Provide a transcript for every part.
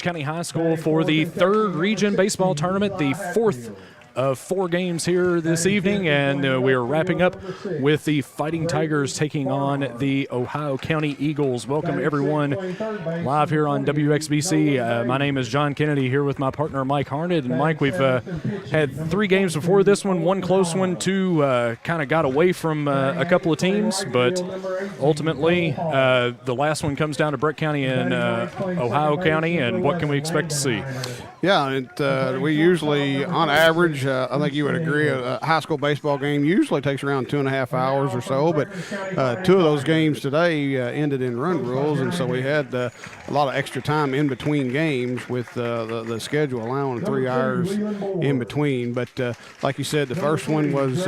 County High School for the third region baseball tournament, the fourth of 4 games here this evening, and we are wrapping up with the Fighting Tigers taking on the Ohio County Eagles. Welcome everyone live here on WXBC. My name is John Kennedy here with my partner Mike Harned. And Mike, we've had 3 games before this one close one, 2 kind of got away from a couple of teams, but ultimately the last one comes down to Breck County and Ohio County, and what can we expect to see? Yeah, we usually, on average, I think you would agree, a high school baseball game usually takes around 2.5 hours or so, but 2 of those games today ended in run rules, and so we had a lot of extra time in between games with the schedule allowing 3 hours in between. But like you said, the first one was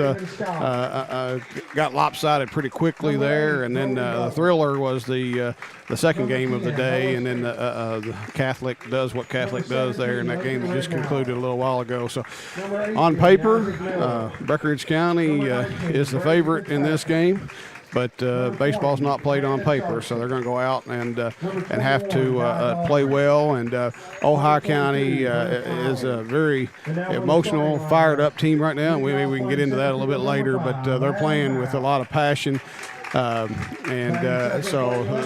got lopsided pretty quickly there, and then the thriller was the second game of the day, and then the Catholic does what Catholic does there in that game that just concluded a little while ago. So on paper, Breckinridge County is the favorite in this game, but baseball's not played on paper, so they're going to go out and have to play well. And Ohio County is a very emotional, fired-up team right now. Maybe we can get into that a little bit later, but they're playing with a lot of passion. So,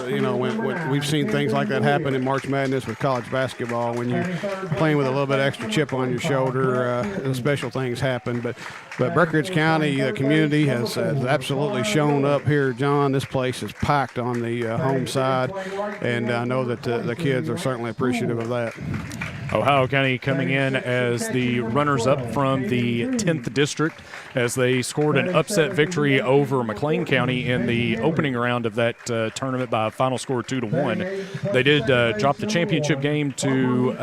you know, when we've seen things like that happen in March Madness with college basketball, when you're playing with a little bit of extra chip on your shoulder, special things happen. But Breckinridge County, the community has absolutely shown up here, John. This place is packed on the home side, and I know that the kids are certainly appreciative of that. Ohio County coming in as the runners-up from the 10th district as they scored an upset victory over McLean County in the opening round of that tournament by a final score of 2-1. They did drop the championship game to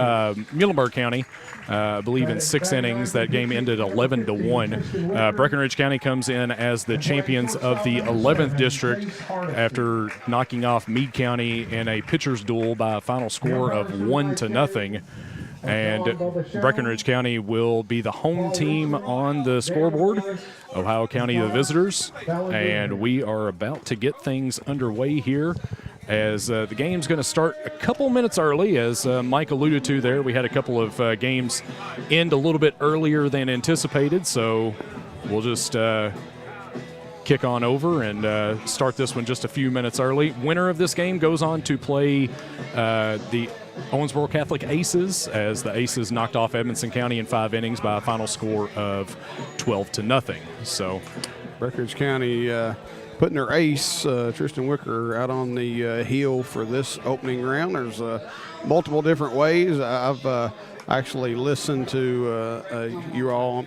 Muhlenberg County, I believe in 6 innings. That game ended 11-1. Breckinridge County comes in as the champions of the 11th district after knocking off Meade County in a pitcher's duel by a final score of 1-0. And Breckinridge County will be the home team on the scoreboard, Ohio County the visitors, and we are about to get things underway here as the game's going to start a couple minutes early. As Mike alluded to there, we had a couple of games end a little bit earlier than anticipated, so we'll just kick on over and start this one just a few minutes early. Winner of this game goes on to play the Owensboro Catholic Aces, as the Aces knocked off Edmonson County in 5 innings by a final score of 12-0. So Breckinridge County putting their ace, Tristan Wicker, out on the heel for this opening round. There's multiple different ways. I've actually listened to you all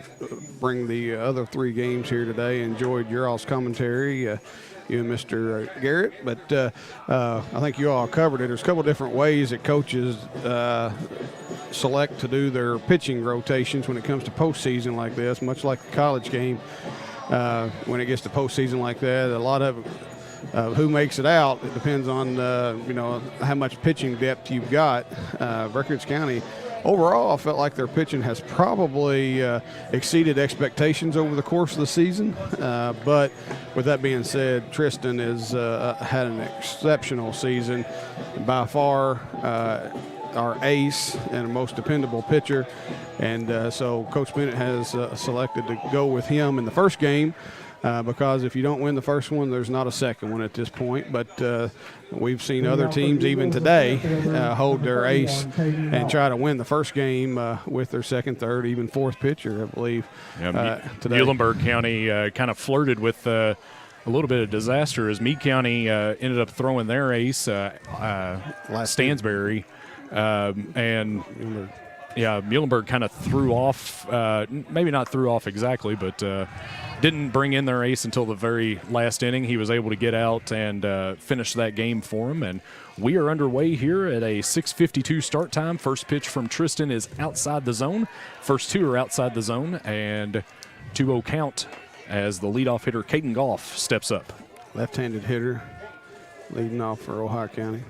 bring the other 3 games here today. Enjoyed your all's commentary. You and Mr. Garrett, but I think you all covered it. There's a couple different ways that coaches select to do their pitching rotations when it comes to postseason like this, much like the college game. When it gets to postseason like that, a lot of who makes it out, it depends on you know, how much pitching depth you've got. Breckinridge County, overall, I felt like their pitching has probably exceeded expectations over the course of the season. But with that being said, Tristan has had an exceptional season. By far our ace and most dependable pitcher. And so Coach Bennett has selected to go with him in the first game. Because if you don't win the first one, there's not a second one at this point. But we've seen other teams even today hold their ace and try to win the first game with their second, third, even fourth pitcher, I believe. Today. Muhlenberg County kind of flirted with a little bit of disaster as Meade County ended up throwing their ace, Stansbury, and Muhlenberg kind of threw off, maybe not threw off exactly, but didn't bring in their ace until the very last inning. He was able to get out and finish that game for him. And we are underway here at a 6:52 start time. First pitch from Tristan is outside the zone. First 2 are outside the zone, and 2-0 count as the leadoff hitter, Caden Goff, steps up. Left-handed hitter leading off for Ohio County.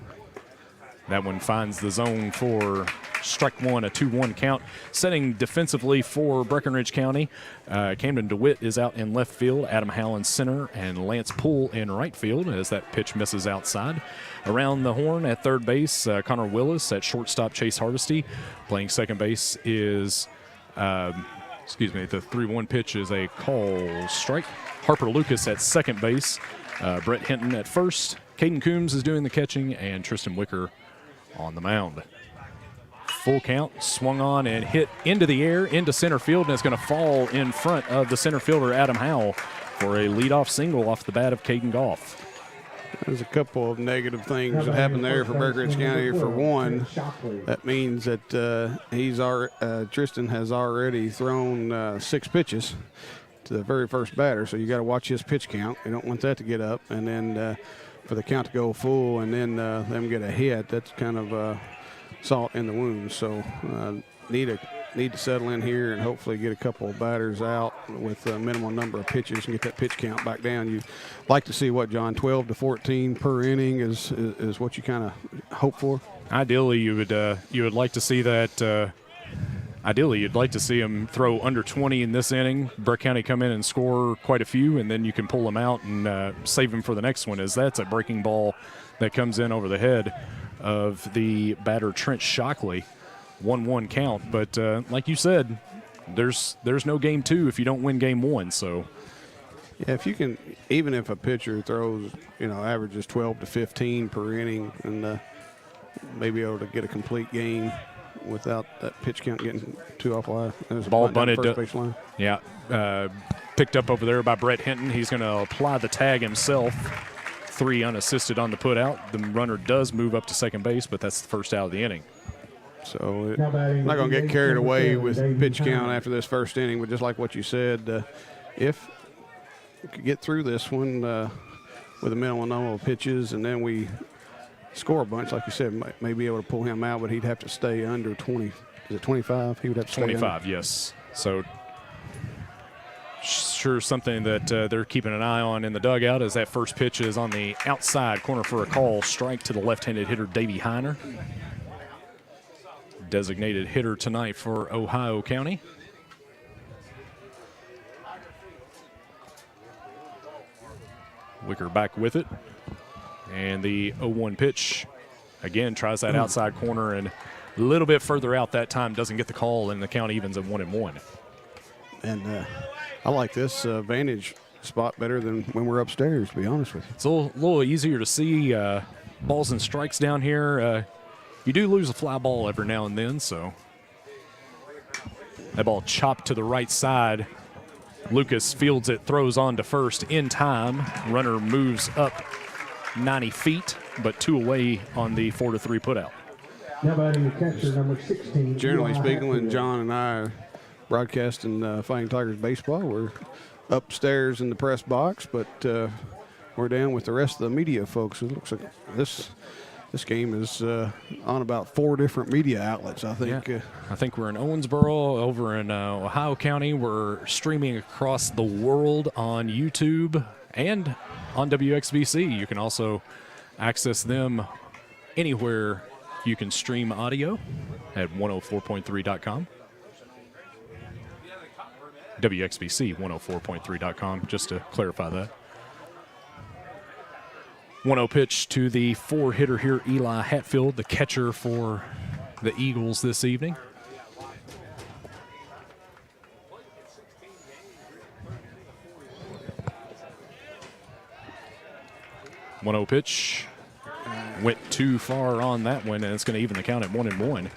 That one finds the zone for strike one, a 2-1 count. Setting defensively for Breckinridge County, Camden DeWitt is out in left field, Adam Howland center, and Lance Poole in right field as that pitch misses outside. Around the horn at third base, Connor Willis. At shortstop, Chase Hardesty. Playing second base is, the 3-1 pitch is a call strike. Harper Lucas at second base, Brett Hinton at first. Caden Coombs is doing the catching, and Tristan Wicker on the mound. Full count, swung on and hit into the air, into center field, and it's going to fall in front of the center fielder, Adam Howell, for a leadoff single off the bat of Caden Goff. There's a couple of negative things that happened there for Breckinridge County. For one, that means that Tristan has already thrown 6 pitches to the very first batter, so you got to watch his pitch count. You don't want that to get up, and then for the count to go full and then them get a hit, that's kind of salt in the wound. So need to settle in here and hopefully get a couple of batters out with a minimal number of pitches and get that pitch count back down. You like to see what, John, 12 to 14 per inning is what you kind of hope for? Ideally, you would like to see that. Ideally, you'd like to see him throw under 20 in this inning. Breck County come in and score quite a few, and then you can pull him out and save him for the next one, as that's a breaking ball that comes in over the head of the batter Trent Shockley. 1-1 count. But like you said, there's no game 2 if you don't win game 1. So yeah, if you can, even if a pitcher throws, averages 12 to 15 per inning and maybe able to get a complete game without that pitch count getting too awful high. There's ball a bunted. First baseline. Yeah. Picked up over there by Brett Hinton. He's going to apply the tag himself. 3 unassisted on the put out. The runner does move up to second base, but that's the first out of the inning. So I'm not going to get carried away with pitch count after this first inning, but just like what you said, if we could get through this one with a minimal number of pitches and then we score a bunch, like you said, may be able to pull him out, but he'd have to stay under 20. Is it 25? He would have to stay 25, under. yes. So sure something that they're keeping an eye on in the dugout as that first pitch is on the outside corner for a call. Strike to the left-handed hitter, Davey Heiner. Designated hitter tonight for Ohio County. Wicker back with it. And the 0-1 pitch, again, tries that outside corner and a little bit further out that time, doesn't get the call, and the count evens at 1-1. And I like this vantage spot better than when we're upstairs, to be honest with you. It's a little easier to see balls and strikes down here. You do lose a fly ball every now and then, so that ball chopped to the right side. Lucas fields it, throws on to first in time. Runner moves up 90 feet, but 2 away on the 4-3 putout. Now batting the catcher, number 16. Generally speaking, when John and I are broadcasting Fighting Tigers baseball, we're upstairs in the press box, but we're down with the rest of the media folks. It looks like this game is on about 4 different media outlets, I think. Yeah. I think we're in Owensboro, over in Ohio County. We're streaming across the world on YouTube and on WXVC. You can also access them anywhere you can stream audio at 104.3.com. WXVC 104.3.com, just to clarify that. 1-0 pitch to the 4-hitter here, Eli Hatfield, the catcher for the Eagles this evening. One-0 pitch. Went too far on that one, and it's going to even the count at 1-1.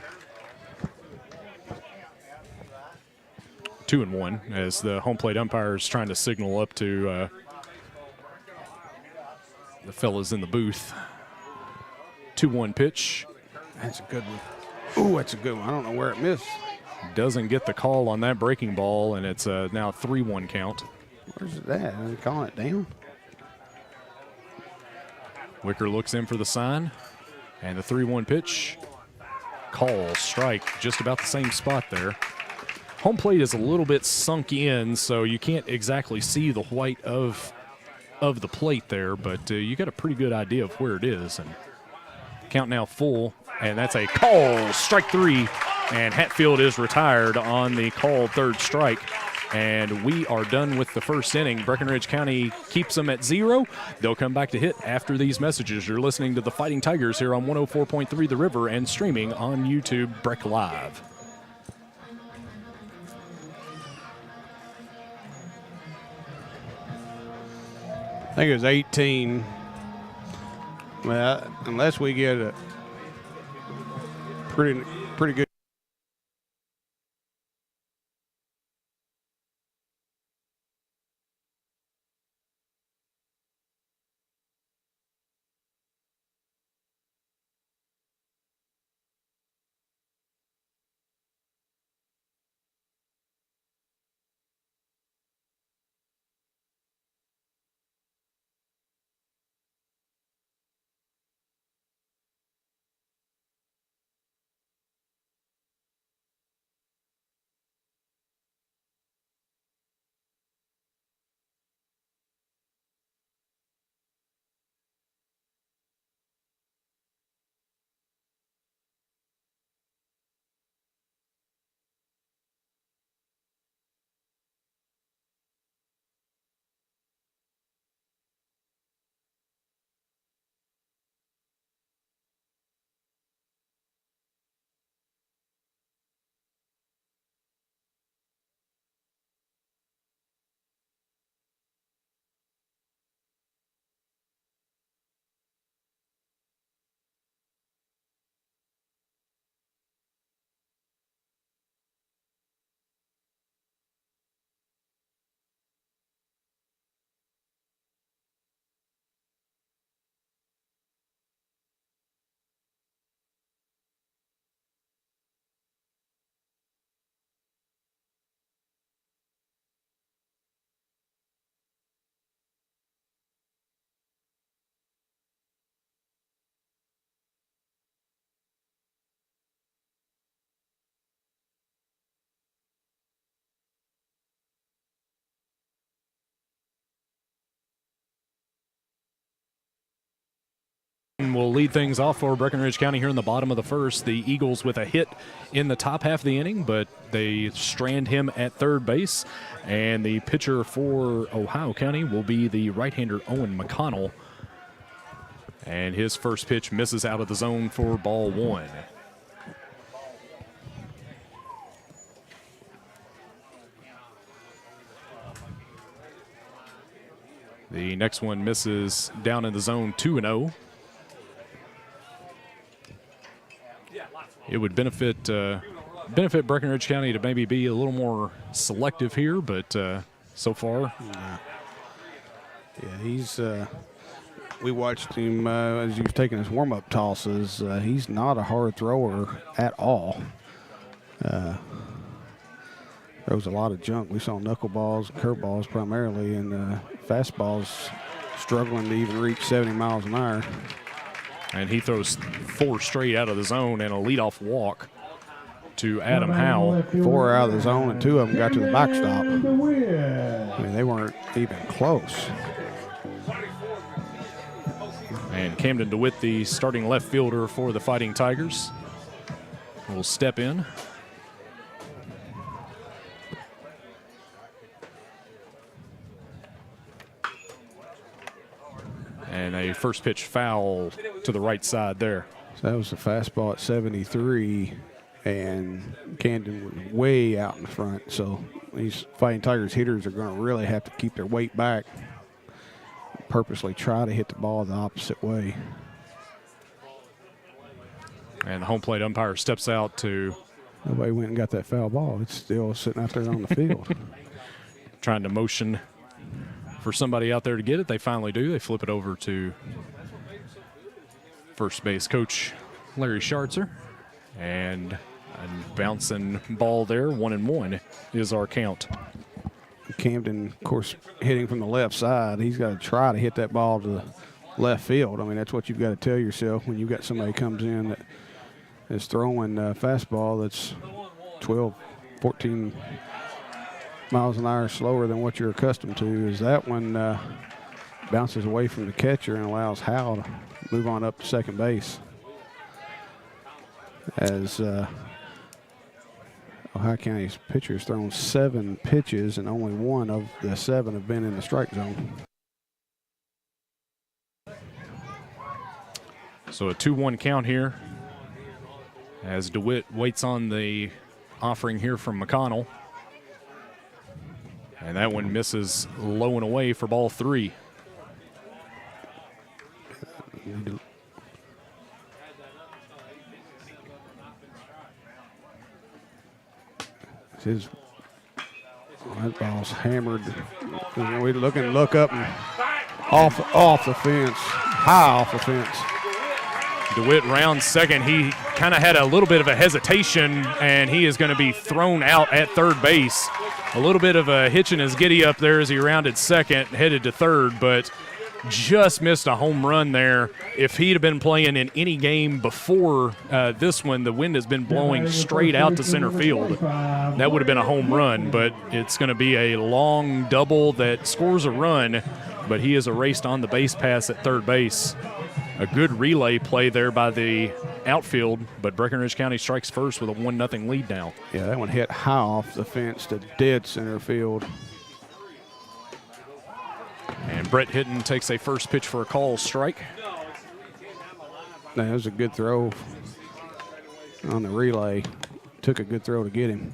2-1 as the home plate umpire is trying to signal up to the fellas in the booth. 2-1 pitch. That's a good one. Ooh, that's a good one. I don't know where it missed. Doesn't get the call on that breaking ball, and it's now 3-1 count. Where's it at? Are they calling it down? Wicker looks in for the sign, and the 3-1 pitch. Call, strike, just about the same spot there. Home plate is a little bit sunk in, so you can't exactly see the white of the plate there, but you got a pretty good idea of where it is. And Count now full, and that's a call, strike 3, and Hatfield is retired on the called third strike. And we are done with the first inning. Breckinridge County keeps them at 0. They'll come back to hit after these messages. You're listening to the Fighting Tigers here on 104.3 The River and streaming on YouTube, Breck Live. I think it was 18. Well, unless we get a pretty good. Will lead things off for Breckinridge County here in the bottom of the first. The Eagles with a hit in the top half of the inning, but they strand him at third base. And the pitcher for Ohio County will be the right-hander Owen McConnell. And his first pitch misses out of the zone for ball 1. The next one misses down in the zone 2-0. It would benefit Breckinridge County to maybe be a little more selective here, but so far. Yeah, he's. We watched him as he was taking his warm-up tosses. He's not a hard thrower at all. Throws a lot of junk. We saw knuckleballs, curveballs primarily, and fastballs struggling to even reach 70 miles an hour. And he throws 4 straight out of the zone and a leadoff walk to Adam Howe. 4 out of the zone, and 2 of them got to the backstop. I mean, they weren't even close. And Camden DeWitt, the starting left fielder for the Fighting Tigers, will step in. And a first pitch foul to the right side there. So that was a fastball at 73, and Camden was way out in the front. So these Fighting Tigers hitters are going to really have to keep their weight back, purposely try to hit the ball the opposite way. And the home plate umpire steps out to... Nobody went and got that foul ball. It's still sitting out there on the field. Trying to motion for somebody out there to get it. They finally do. They flip it over to first base coach Larry Schartzer. And a bouncing ball there. 1-1 is our count. Camden, of course, hitting from the left side. He's got to try to hit that ball to the left field. I mean, that's what you've got to tell yourself when you've got somebody comes in that is throwing a fastball that's 12, 14 miles an hour slower than what you're accustomed to. Is that one bounces away from the catcher and allows Howe to move on up to second base. as Ohio County's pitcher's thrown 7 pitches, and only 1 of the 7 have been in the strike zone. So a 2-1 count here as DeWitt waits on the offering here from McConnell. And that one misses low and away for ball 3. That ball's hammered. We look up and off the fence, high off the fence. DeWitt rounds second. He kind of had a little bit of a hesitation, and he is going to be thrown out at third base. A little bit of a hitch in his giddy up there as he rounded second, headed to third, but just missed a home run there. If he'd have been playing in any game before this one, the wind has been blowing straight out to center field. That would have been a home run, but it's going to be a long double that scores a run, but he is erased on the base pass at third base. A good relay play there by the outfield, but Breckinridge County strikes first with a 1-0 lead now. Yeah, that one hit high off the fence to dead center field. And Brett Hitton takes a first pitch for a call strike. That was a good throw on the relay. Took a good throw to get him.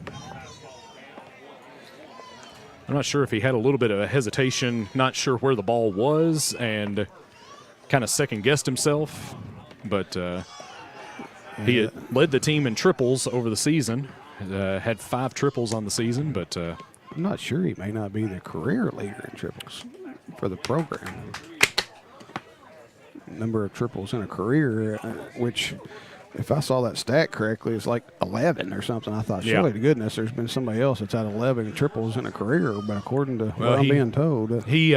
I'm not sure if he had a little bit of a hesitation, not sure where the ball was, and kind of second-guessed himself. But he had led the team in triples over the season, had 5 triples on the season, but I'm not sure. He may not be the career leader in triples for the program. Number of triples in a career, which, if I saw that stat correctly, it's like 11 or something. I thought, surely to goodness, there's been somebody else that's had 11 triples in a career, but according to what I'm being told. He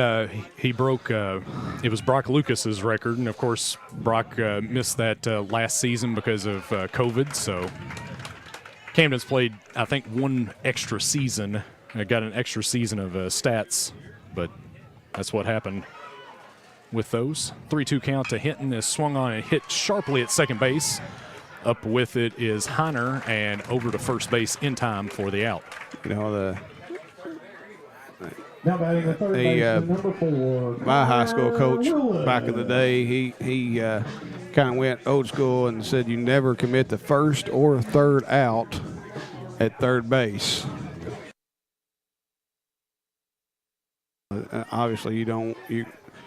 broke, it was Brock Lucas's record, and of course, Brock missed that last season because of COVID, so Camden's played, I think, 1 extra season, got an extra season of stats, but that's what happened with those. 3-2 count to Hinton is swung on and hit sharply at second base. Up with it is Heiner, and over to first base in time for the out. You know, Now batting the third baseman, number 4. my high school coach back in the day, he kind of went old school and said you never commit the first or third out at third base. Obviously, you're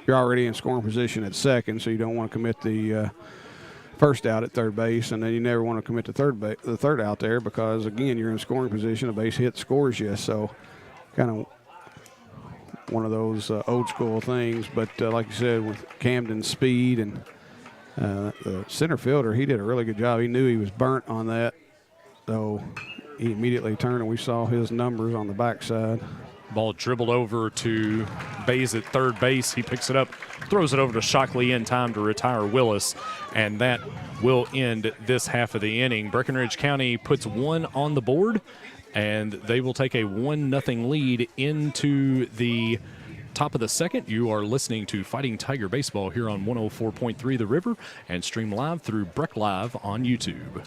already in scoring position at second, so you don't want to commit the first out at third base, and then you never want to commit the third out there because, again, you're in scoring position. A base hit scores you, so kind of one of those old school things. But like you said, with Camden's speed and the center fielder, he did a really good job. He knew he was burnt on that, so he immediately turned, and we saw his numbers on the backside. Ball dribbled over to Bays at third base. He picks it up, throws it over to Shockley in time to retire Willis, and that will end this half of the inning. Breckinridge County puts 1 on the board, and they will take a 1-0 lead into the top of the second. You are listening to Fighting Tiger Baseball here on 104.3 The River and stream live through Breck Live on YouTube.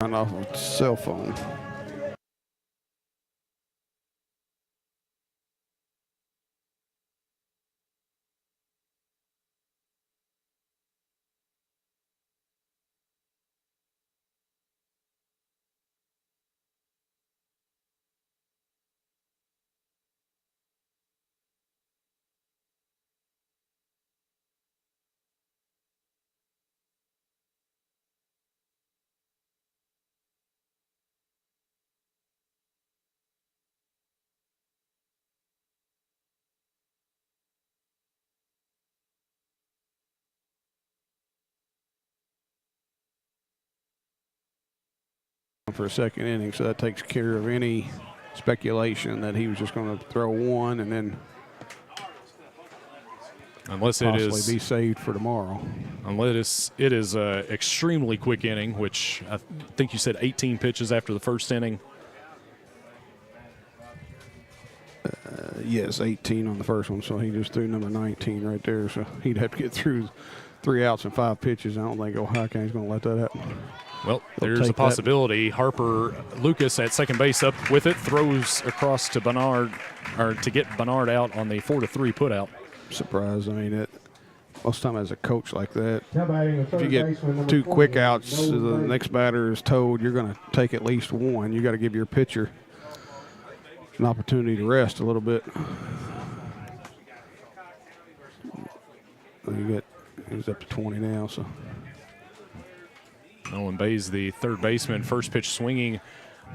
Off a cell phone. for a second inning, so that takes care of any speculation that he was just going to throw one and then unless it possibly is be saved for tomorrow. Unless it is a extremely quick inning, which I think you said 18 pitches after the first inning. Yes, 18 on the first one, so he just threw number 19 right there. So he'd have to get through 3 outs and 5 pitches. I don't think Ohio County's going to let that happen. Well, there's a possibility. Harper Lucas at second base up with it, throws across to Bernard, or to get Bernard out on the 4-3 putout. Surprised. I mean, most of the time as a coach like that, if you get If 2 quick outs, the next batter is told you're going to take at least one. You got to give your pitcher an opportunity to rest a little bit. He's up to 20 now, so. Nolan Bays, the third baseman, first pitch swinging.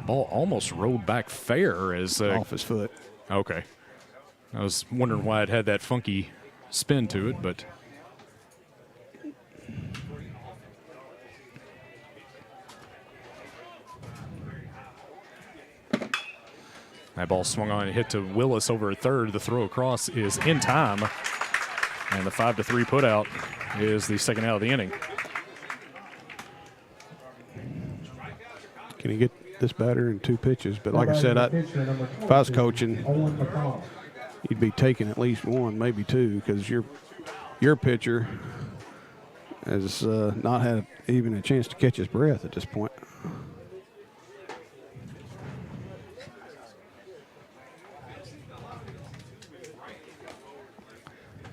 Ball almost rolled back fair as Off his foot. Okay. I was wondering why it had that funky spin to it, but that ball swung on and hit to Willis over at third. The throw across is in time, and the 5-3 putout is the second out of the inning. Can he get this batter in 2 pitches? But like I said, if I was coaching, you'd be taking at least 1, maybe 2, because your pitcher has not had even a chance to catch his breath at this point.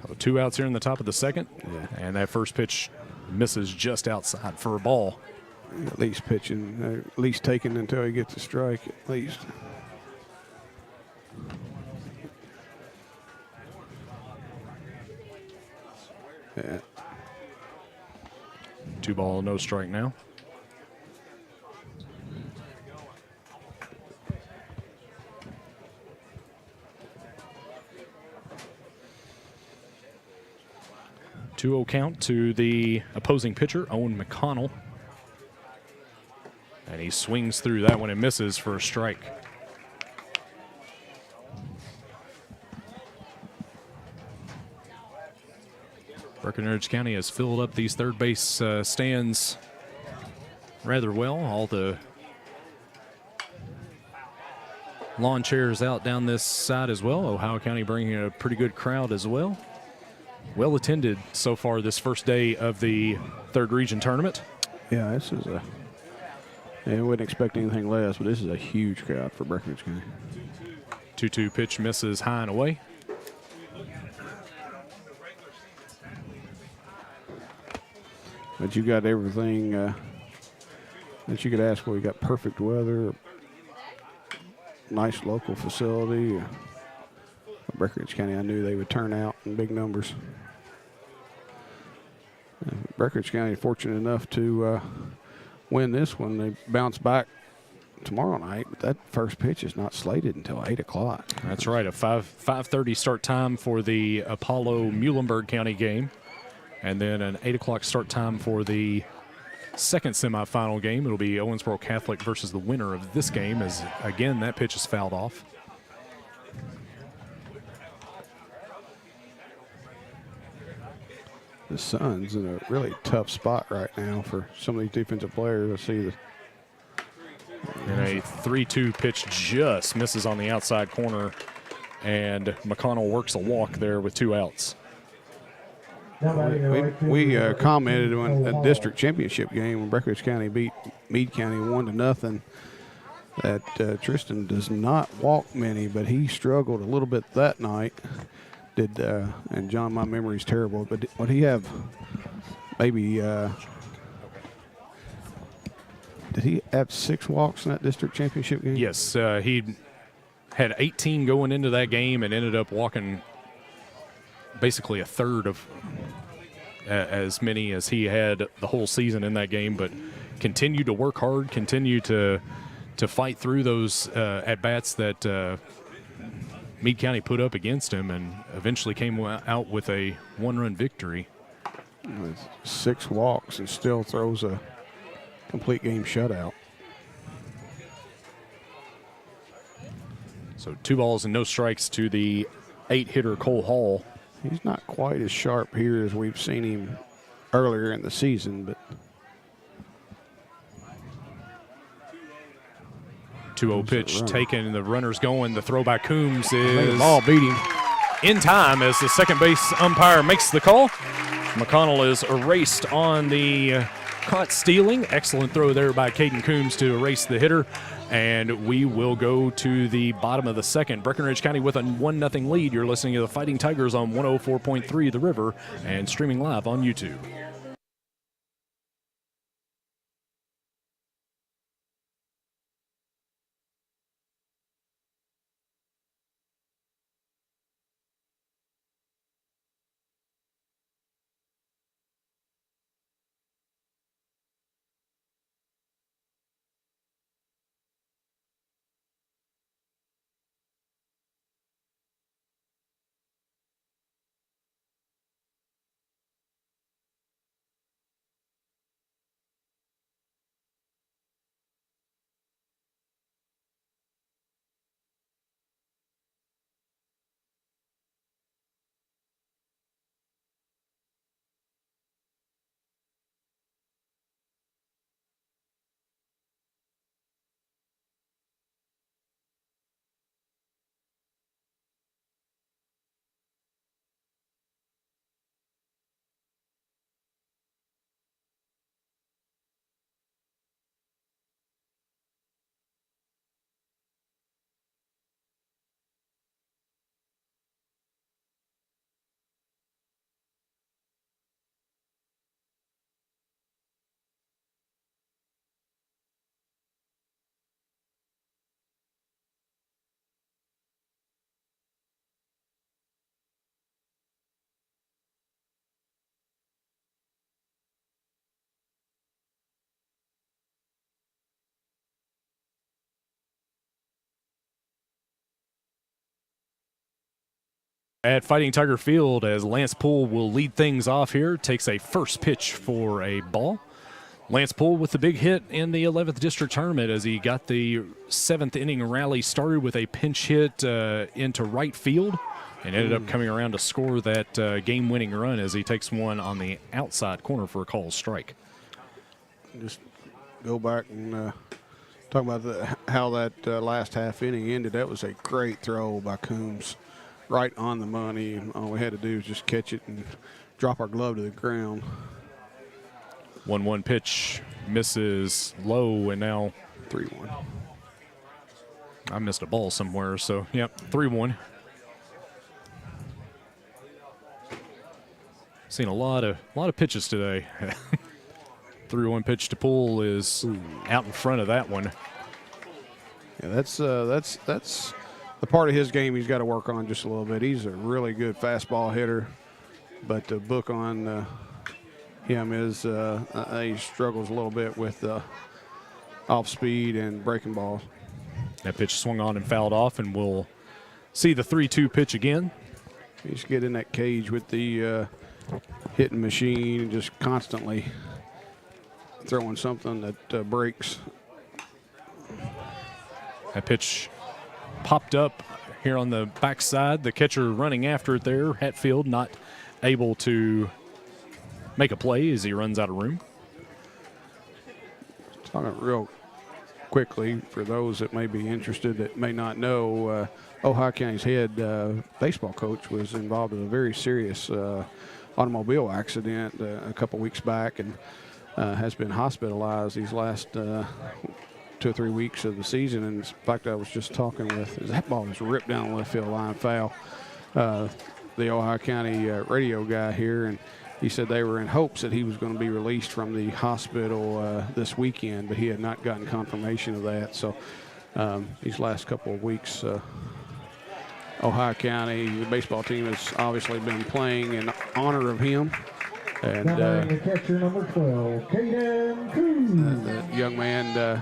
So 2 outs here in the top of the second, and that first pitch misses just outside for a ball. At least pitching, at least taking until he gets a strike, at least. Yeah. 2 ball, no strike now. Two-0 count to the opposing pitcher, Owen McConnell. And he swings through that one and misses for a strike. Breckinridge County has filled up these third base stands rather well. All the lawn chairs out down this side as well. Ohio County bringing a pretty good crowd as well. Well attended so far this first day of the third region tournament. Yeah, this is I wouldn't expect anything less, but this is a huge crowd for Breckinridge County. 2-2 pitch misses high and away. But you got everything that you could ask for. You got perfect weather, nice local facility. Breckinridge County, I knew they would turn out in big numbers. Breckinridge County fortunate enough to win this one. They bounce back tomorrow night, but that first pitch is not slated until 8 o'clock. That's right, a 5:30 start time for the Apollo Muhlenberg County game, and then an 8 o'clock start time for the second semifinal game. It'll be Owensboro Catholic versus the winner of this game, as again that pitch is fouled off. The Suns in a really tough spot right now for some of these defensive players. I see And a 3-2 pitch just misses on the outside corner, and McConnell works a walk there with 2 outs. we commented on a district championship game when Breckinridge County beat Meade County 1-0 that Tristan does not walk many, but he struggled a little bit that night. And John, my memory's terrible, but would he have maybe did he have 6 walks in that district championship game? Yes, he had 18 going into that game and ended up walking basically a third of as many as he had the whole season in that game, but continued to work hard, continued to fight through those at-bats that Meade County put up against him, and eventually came out with a 1-run victory. With 6 walks and still throws a complete game shutout. So 2 balls and no strikes to the 8-hitter Cole Hall. He's not quite as sharp here as we've seen him earlier in the season, but 2-0 pitch taken, the runner's going. The throw by Coombs is the ball beat him in time as the second base umpire makes the call. McConnell is erased on the caught stealing. Excellent throw there by Caden Coombs to erase the hitter. And we will go to the bottom of the second. Breckinridge County with a 1-0 lead. You're listening to the Fighting Tigers on 104.3 The River and streaming live on YouTube. At Fighting Tiger Field, as Lance Poole will lead things off here, takes a first pitch for a ball. Lance Poole with the big hit in the 11th District Tournament as he got the 7th inning rally started with a pinch hit into right field and ended up coming around to score that game-winning run as he takes one on the outside corner for a called strike. Just go back and talk about how that last half inning ended. That was a great throw by Coombs. Right on the money. All we had to do was just catch it and drop our glove to the ground. 1-1 pitch misses low, and now 3-1. I missed a ball somewhere, so yep, 3-1. Seen a lot of pitches today. 3-1 pitch to Poole is out in front of that one. Yeah, that's the part of his game he's got to work on just a little bit. He's a really good fastball hitter, but the book on him is he struggles a little bit with off speed and breaking balls. That pitch swung on and fouled off, and we'll see the 3-2 pitch again. He's get in that cage with the hitting machine and just constantly throwing something that breaks. That pitch popped up here on the backside. The catcher running after it there. Hatfield not able to make a play as he runs out of room. Talking real quickly for those that may be interested that may not know, Ohio County's head baseball coach was involved in a very serious automobile accident a couple weeks back and has been hospitalized these last 2 or 3 weeks of the season. And in fact, I was just talking with, that ball was ripped down the left field line foul, the Ohio County radio guy here, and he said they were in hopes that he was going to be released from the hospital this weekend, but he had not gotten confirmation of that. So these last couple of weeks, Ohio County, the baseball team has obviously been playing in honor of him. And the catcher number 12, Caden Coombs. The young man,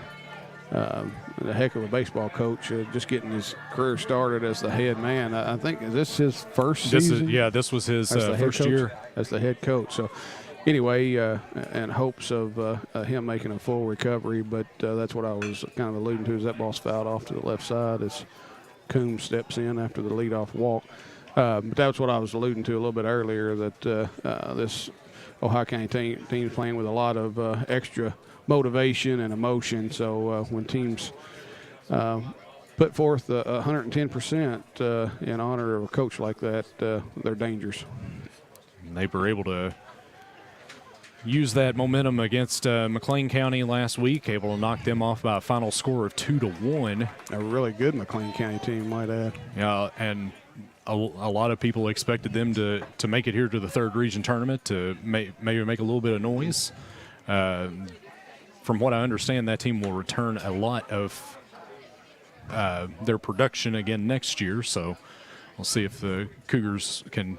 a heck of a baseball coach, just getting his career started as the head man. I think, is this his first season? This was his first year as the head coach. So anyway, in hopes of him making a full recovery, but that's what I was kind of alluding to, is that ball's fouled off to the left side. It's Coombs steps in after the leadoff walk. But that's what I was alluding to a little bit earlier, that this Ohio County team is playing with a lot of extra motivation and emotion. So when teams put forth 110% in honor of a coach like that, they're dangerous. And they were able to use that momentum against McLean County last week, able to knock them off by a final score of 2-1. A really good McLean County team, might add. Yeah, and a lot of people expected them to make it here to the third region tournament, to maybe make a little bit of noise. From what I understand, that team will return a lot of their production again next year, so we'll see if the Cougars can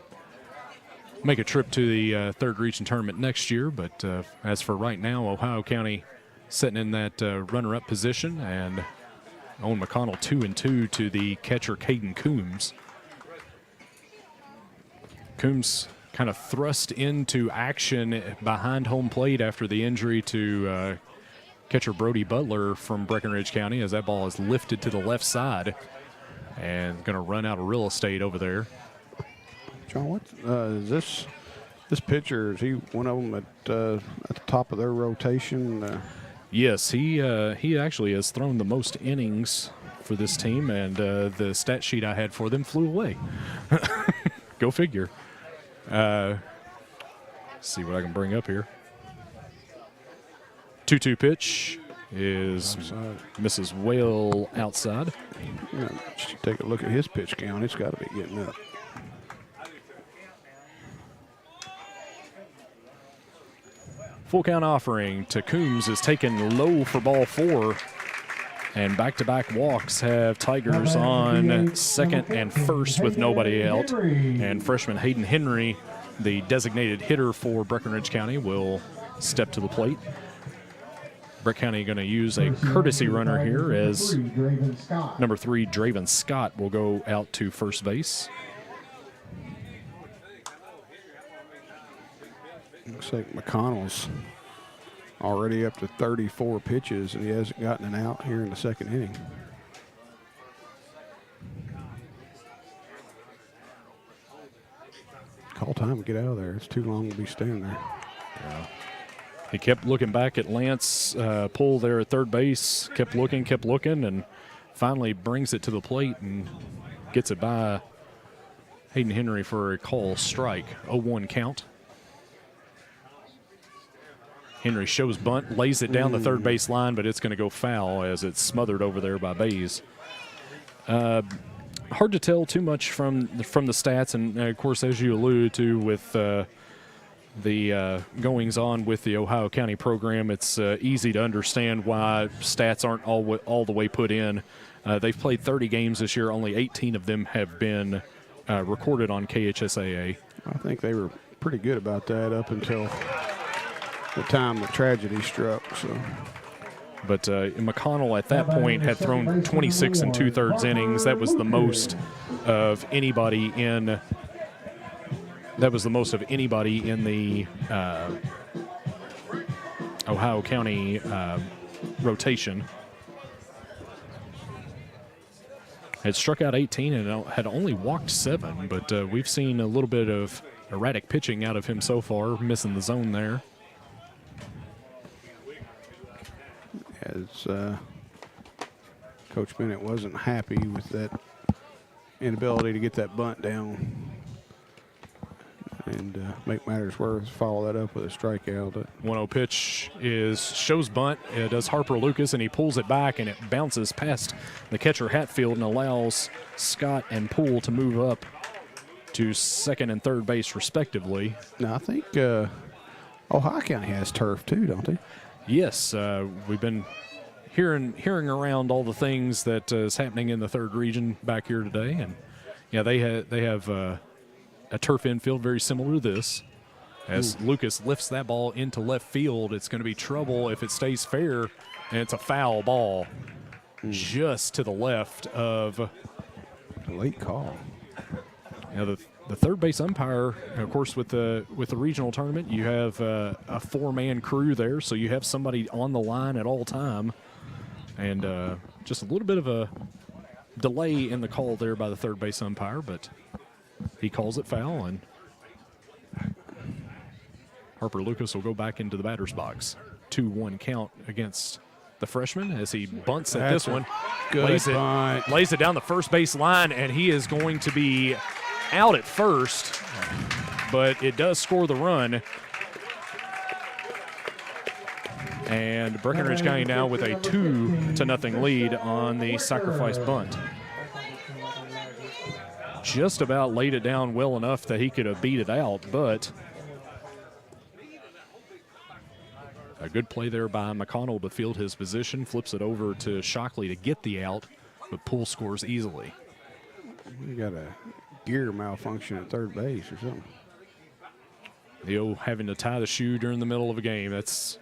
make a trip to the third region tournament next year. But as for right now, Ohio County sitting in that runner-up position, and Owen McConnell 2-2 to the catcher Caden Coombs. Coombs kind of thrust into action behind home plate after the injury to catcher Brody Butler from Breckinridge County, as that ball is lifted to the left side and going to run out of real estate over there. John, what is this pitcher? Is he one of them at the top of their rotation? Yes, he actually has thrown the most innings for this team, and the stat sheet I had for them flew away. Go figure. See what I can bring up here. 2-2 pitch is outside. Mrs. Whale outside. Yeah, just take a look at his pitch count. It's got to be getting up. Full count offering to Coombs is taken low for ball 4. And back-to-back walks have Tigers on second and first with nobody out. And freshman Hayden Henry, the designated hitter for Breckinridge County, will step to the plate. Breck County going to use a courtesy runner here, as number 3, Draven Scott, will go out to first base. Looks like McConnell's already up to 34 pitches, and he hasn't gotten an out here in the second inning. Call time to get out of there. It's too long to be standing there. Yeah. He kept looking back at Lance Pull there at third base, kept looking, and finally brings it to the plate and gets it by Hayden Henry for a call strike. 0-1 count. Henry shows bunt, lays it down the third base line, but it's going to go foul as it's smothered over there by Bays. Hard to tell too much from the stats, and of course, as you alluded to with the goings-on with the Ohio County program, it's easy to understand why stats aren't all the way put in. They've played 30 games this year. Only 18 of them have been recorded on KHSAA. I think they were pretty good about that up until the time the tragedy struck. So, but McConnell at that point had thrown 26 2/3 innings. That was the most of anybody in. That was the most of anybody in the Ohio County rotation. Had struck out 18 and had only walked 7, but we've seen a little bit of erratic pitching out of him so far, missing the zone there. As Coach Bennett wasn't happy with that inability to get that bunt down and make matters worse, follow that up with a strikeout. 1-0 pitch shows bunt. It does Harper Lucas, and he pulls it back, and it bounces past the catcher Hatfield and allows Scott and Poole to move up to second and third base respectively. Now I think Ohio County has turf too, don't they? Yes, we've been hearing around all the things that is happening in the third region back here today, and yeah, they have a turf infield very similar to this. As Lucas lifts that ball into left field, it's going to be trouble if it stays fair, and it's a foul ball just to the left of. A late call. Now the third base umpire, of course, with the regional tournament, you have a 4-man crew there, so you have somebody on the line at all time, and just a little bit of a delay in the call there by the third base umpire, but he calls it foul, and Harper Lucas will go back into the batter's box. 2-1 count against the freshman as he bunts at this one. Good lays it down the first base line, and he is going to be out at first, but it does score the run. And Breckinridge County now with a 2-0 lead on the sacrifice bunt. Just about laid it down well enough that he could have beat it out, but a good play there by McConnell to field his position, flips it over to Shockley to get the out, but Poole scores easily. We got a gear malfunction at third base or something. Having to tie the shoe during the middle of a game, that's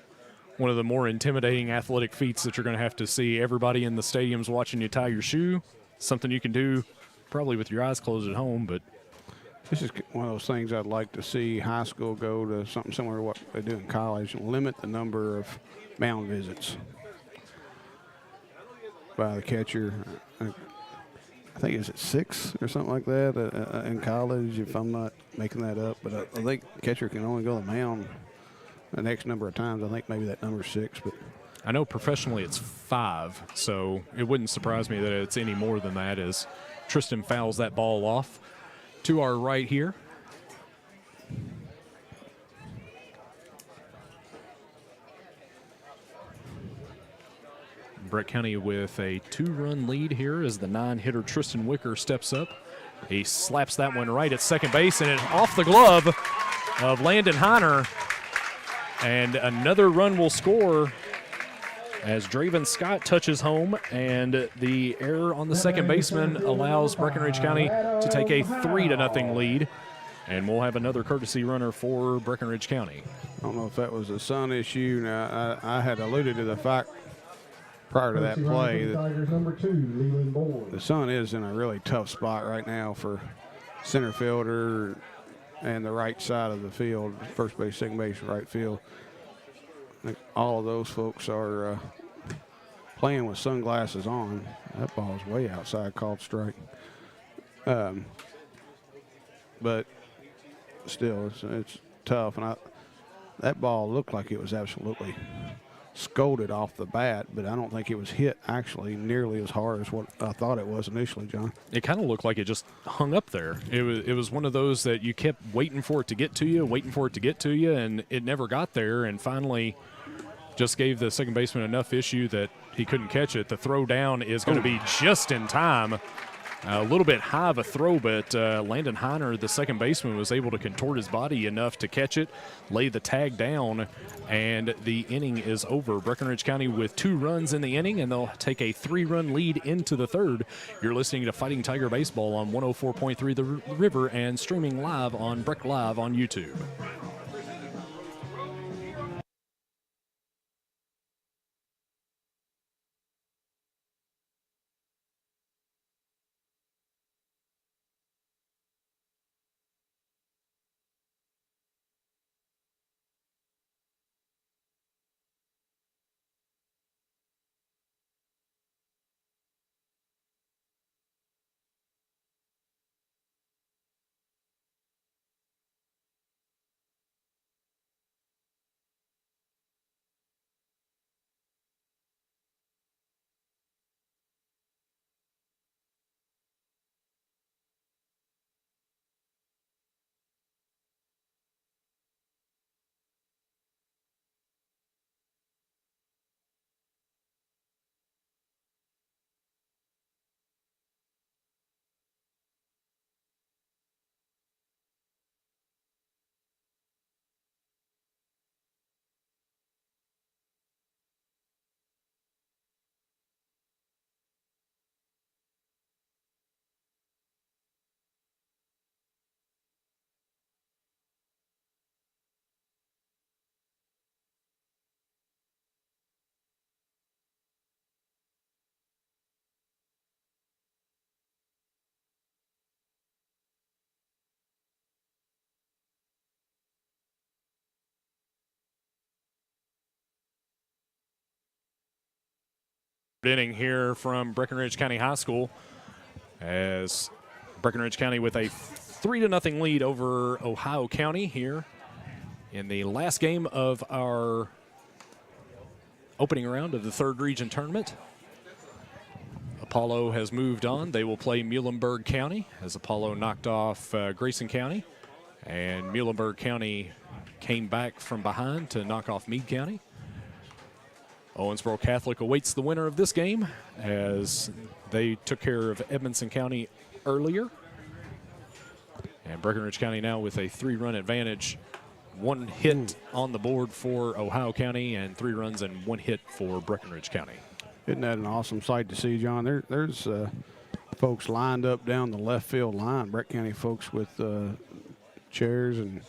one of the more intimidating athletic feats that you're going to have to see. Everybody in the stadium's watching you tie your shoe. Something you can do probably with your eyes closed at home, but this is one of those things I'd like to see high school go to something similar to what they do in college and limit the number of mound visits by the catcher. I think it's at 6 or something like that in college, if I'm not making that up. But I think the catcher can only go to the mound the next number of times. I think maybe that number's 6, but I know professionally it's 5, so it wouldn't surprise me that it's any more than that as Tristan fouls that ball off to our right here. Brett County with a 2-run lead here as the 9-hitter Tristan Wicker steps up. He slaps that one right at second base, and it off the glove of Landon Heiner. And another run will score as Draven Scott touches home, and the error on the second baseman allows Breckinridge County to take a 3-0 lead. And we'll have another courtesy runner for Breckinridge County. I don't know if that was a sun issue. Now, I had alluded to the fact prior to that play that the sun is in a really tough spot right now for center fielder and the right side of the field, first base, second base, right field. I think all of those folks are playing with sunglasses on. That ball is way outside, called strike. But still, it's tough. And that ball looked like it was absolutely scolded off the bat, but I don't think it was hit actually nearly as hard as what I thought it was initially, John. It kind of looked like it just hung up there. It was one of those that you kept waiting for it to get to you, and it never got there, and finally just gave the second baseman enough issue that he couldn't catch it. The throw down is going to be just in time. A little bit high of a throw, but Landon Heiner, the second baseman, was able to contort his body enough to catch it, lay the tag down, and the inning is over. Breckinridge County with 2 runs in the inning, and they'll take a 3-run lead into the third. You're listening to Fighting Tiger Baseball on 104.3 The River and streaming live on Breck Live on YouTube. Inning here from Breckinridge County High School. as Breckinridge County with a 3-0 lead over Ohio County here in the last game of our opening round of the 3rd region tournament. Apollo has moved on. They will play Muhlenberg County as Apollo knocked off Grayson County, and Muhlenberg County came back from behind to knock off Meade County. Owensboro Catholic awaits the winner of this game as they took care of Edmondson County earlier. And Breckinridge County now with a 3-run advantage. 1 hit on the board for Ohio County and 3 runs and 1 hit for Breckinridge County. Isn't that an awesome sight to see, John? There's folks lined up down the left field line, Breck County folks with chairs and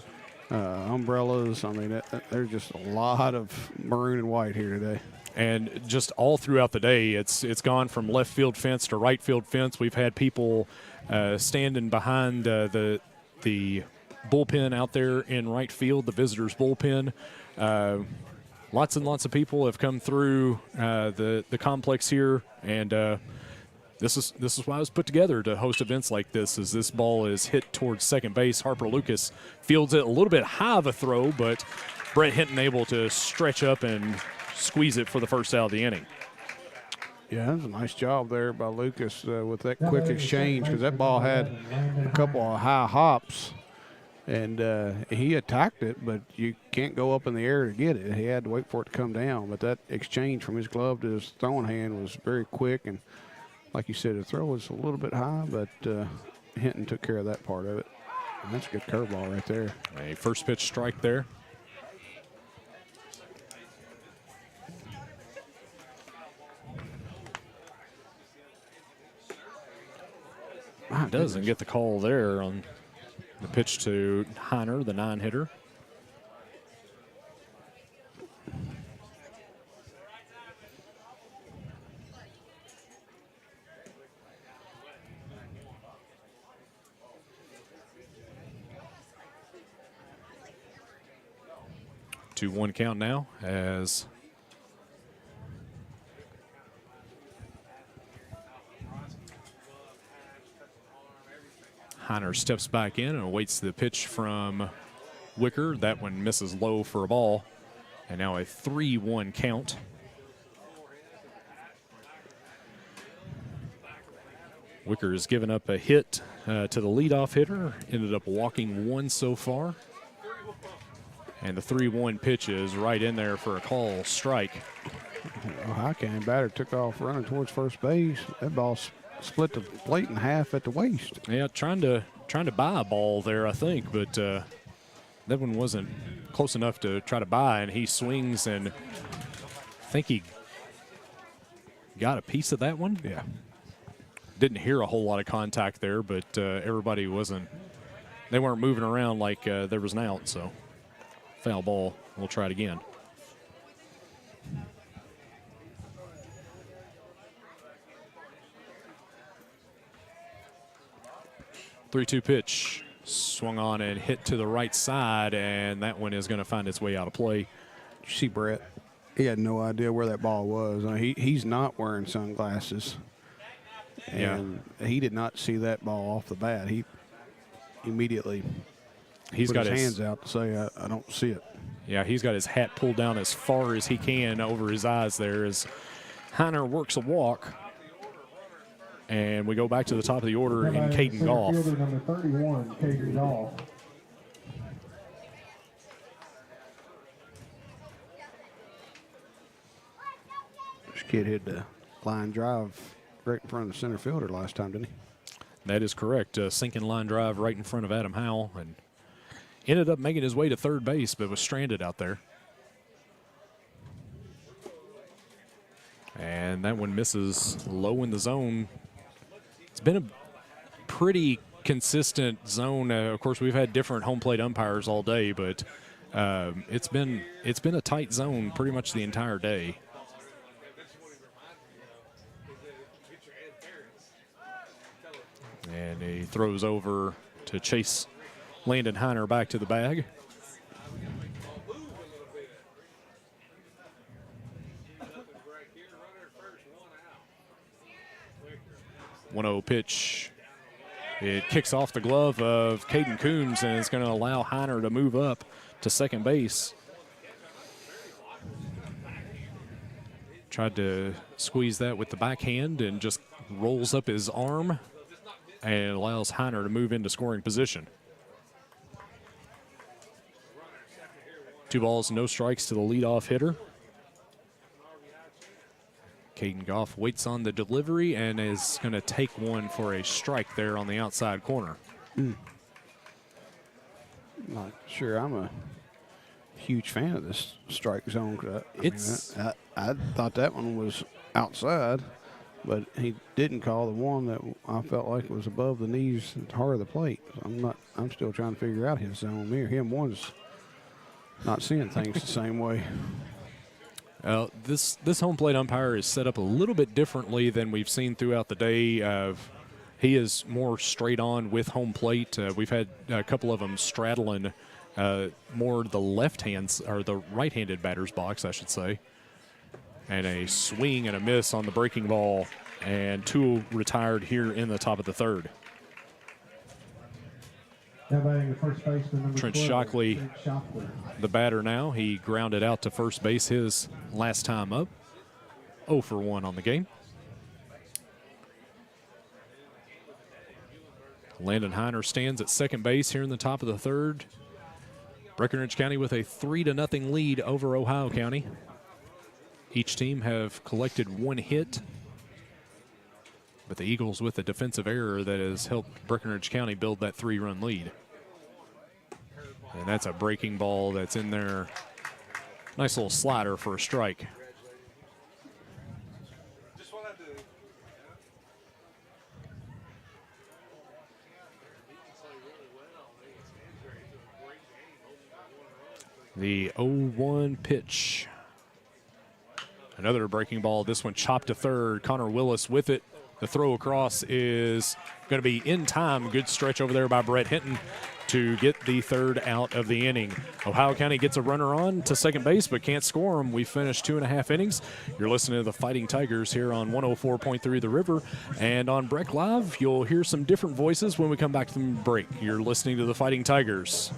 umbrellas. I mean, there's just a lot of maroon and white here today. And just all throughout the day, it's gone from left field fence to right field fence. We've had people standing behind the bullpen out there in right field, the visitors' bullpen. Lots and lots of people have come through the complex here, and this is why it was put together to host events like this. As this ball is hit towards second base, Harper Lucas fields it a little bit high of a throw, but Brett Hinton able to stretch up and squeeze it for the first out of the inning. Yeah, that was a nice job there by Lucas with that quick exchange, because that ball had a couple of high hops, and he attacked it, but you can't go up in the air to get it. He had to wait for it to come down, but that exchange from his glove to his throwing hand was very quick, and like you said, the throw was a little bit high, but Hinton took care of that part of it. And that's a good curveball right there. A first pitch strike there. Doesn't get the call there on the pitch to Heiner, the 9-hitter. To 1 count now as Heiner steps back in and awaits the pitch from Wicker. That one misses low for a ball. And now a 3-1 count. Wicker has given up a hit to the leadoff hitter. Ended up walking 1 so far. And the 3-1 pitch is right in there for a call strike. Ohio County batter took off running towards first base. That ball split the plate in half at the waist. Yeah, trying to buy a ball there, I think, but that one wasn't close enough to try to buy, and he swings, and I think he got a piece of that one. Yeah. Didn't hear a whole lot of contact there, but everybody they weren't moving around like there was an out, so foul ball. We'll try it again. Three-two pitch, swung on and hit to the right side, and that one is going to find its way out of play. You see Brett, he had no idea where that ball was. He's not wearing sunglasses, and he did not see that ball off the bat. He immediately put his hands out to say, I don't see it. Yeah, he's got his hat pulled down as far as he can over his eyes there as Heiner works a walk. And we go back to the top of the order in Caden Goff. Fielder number 31, Caden Goff. This kid hit the line drive right in front of the center fielder last time, didn't he? That is correct. Sinking line drive right in front of Adam Howell, and ended up making his way to third base, but was stranded out there. And that one misses low in the zone. It's been a pretty consistent zone. Of course, we've had different home plate umpires all day, but it's been a tight zone pretty much the entire day. And he throws over to chase Landon Heiner back to the bag. 1-0 pitch. It kicks off the glove of Caden Coombs, and it's going to allow Heiner to move up to second base. Tried to squeeze that with the backhand and just rolls up his arm and allows Heiner to move into scoring position. 2 balls, no strikes to the leadoff hitter. Caden Goff waits on the delivery and is going to take one for a strike there on the outside corner. Not sure I'm a huge fan of this strike zone. I thought that one was outside, but he didn't call the one that I felt like was above the knees at the heart of the plate. I'm still trying to figure out his zone. Me or him was not seeing things the same way. This home plate umpire is set up a little bit differently than we've seen throughout the day. He is more straight on with home plate. We've had a couple of them straddling more the left hands or the right-handed batter's box, I should say. And a swing and a miss on the breaking ball, and 2 retired here in the top of the third. Now batting the first baseman, number Trent 12, Shockley, Trent Shockley. the batter now. He grounded out to first base his last time up. 0 for 1 on the game. Landon Heiner stands at second base here in the top of the third. Breckinridge County with a 3-0 lead over Ohio County. Each team have collected 1 hit, but the Eagles with a defensive error that has helped Breckinridge County build that 3-run lead. And that's a breaking ball that's in there. Nice little slider for a strike. The 0-1 pitch. Another breaking ball. This one chopped to third. Connor Willis with it. The throw across is going to be in time. Good stretch over there by Brett Hinton to get the third out of the inning. Ohio County gets a runner on to second base but can't score him. We finished 2.5 innings. You're listening to the Fighting Tigers here on 104.3 The River. And on Breck Live, you'll hear some different voices when we come back from break. You're listening to the Fighting Tigers.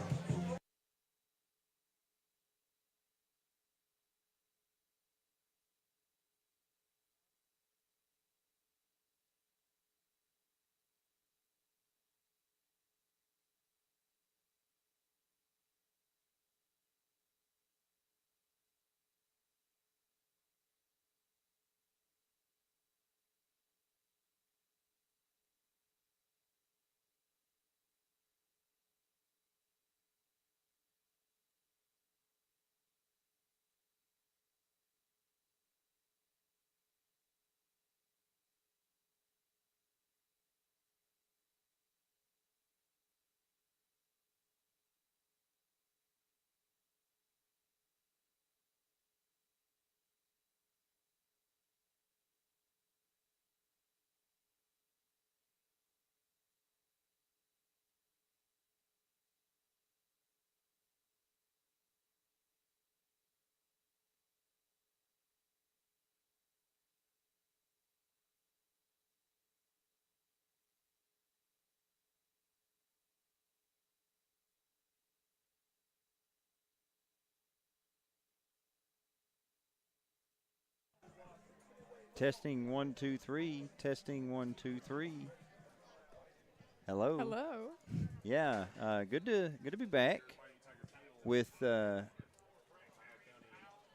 Testing 1 2 3. Testing 1 2 3. Hello. Hello. Yeah, good to be back with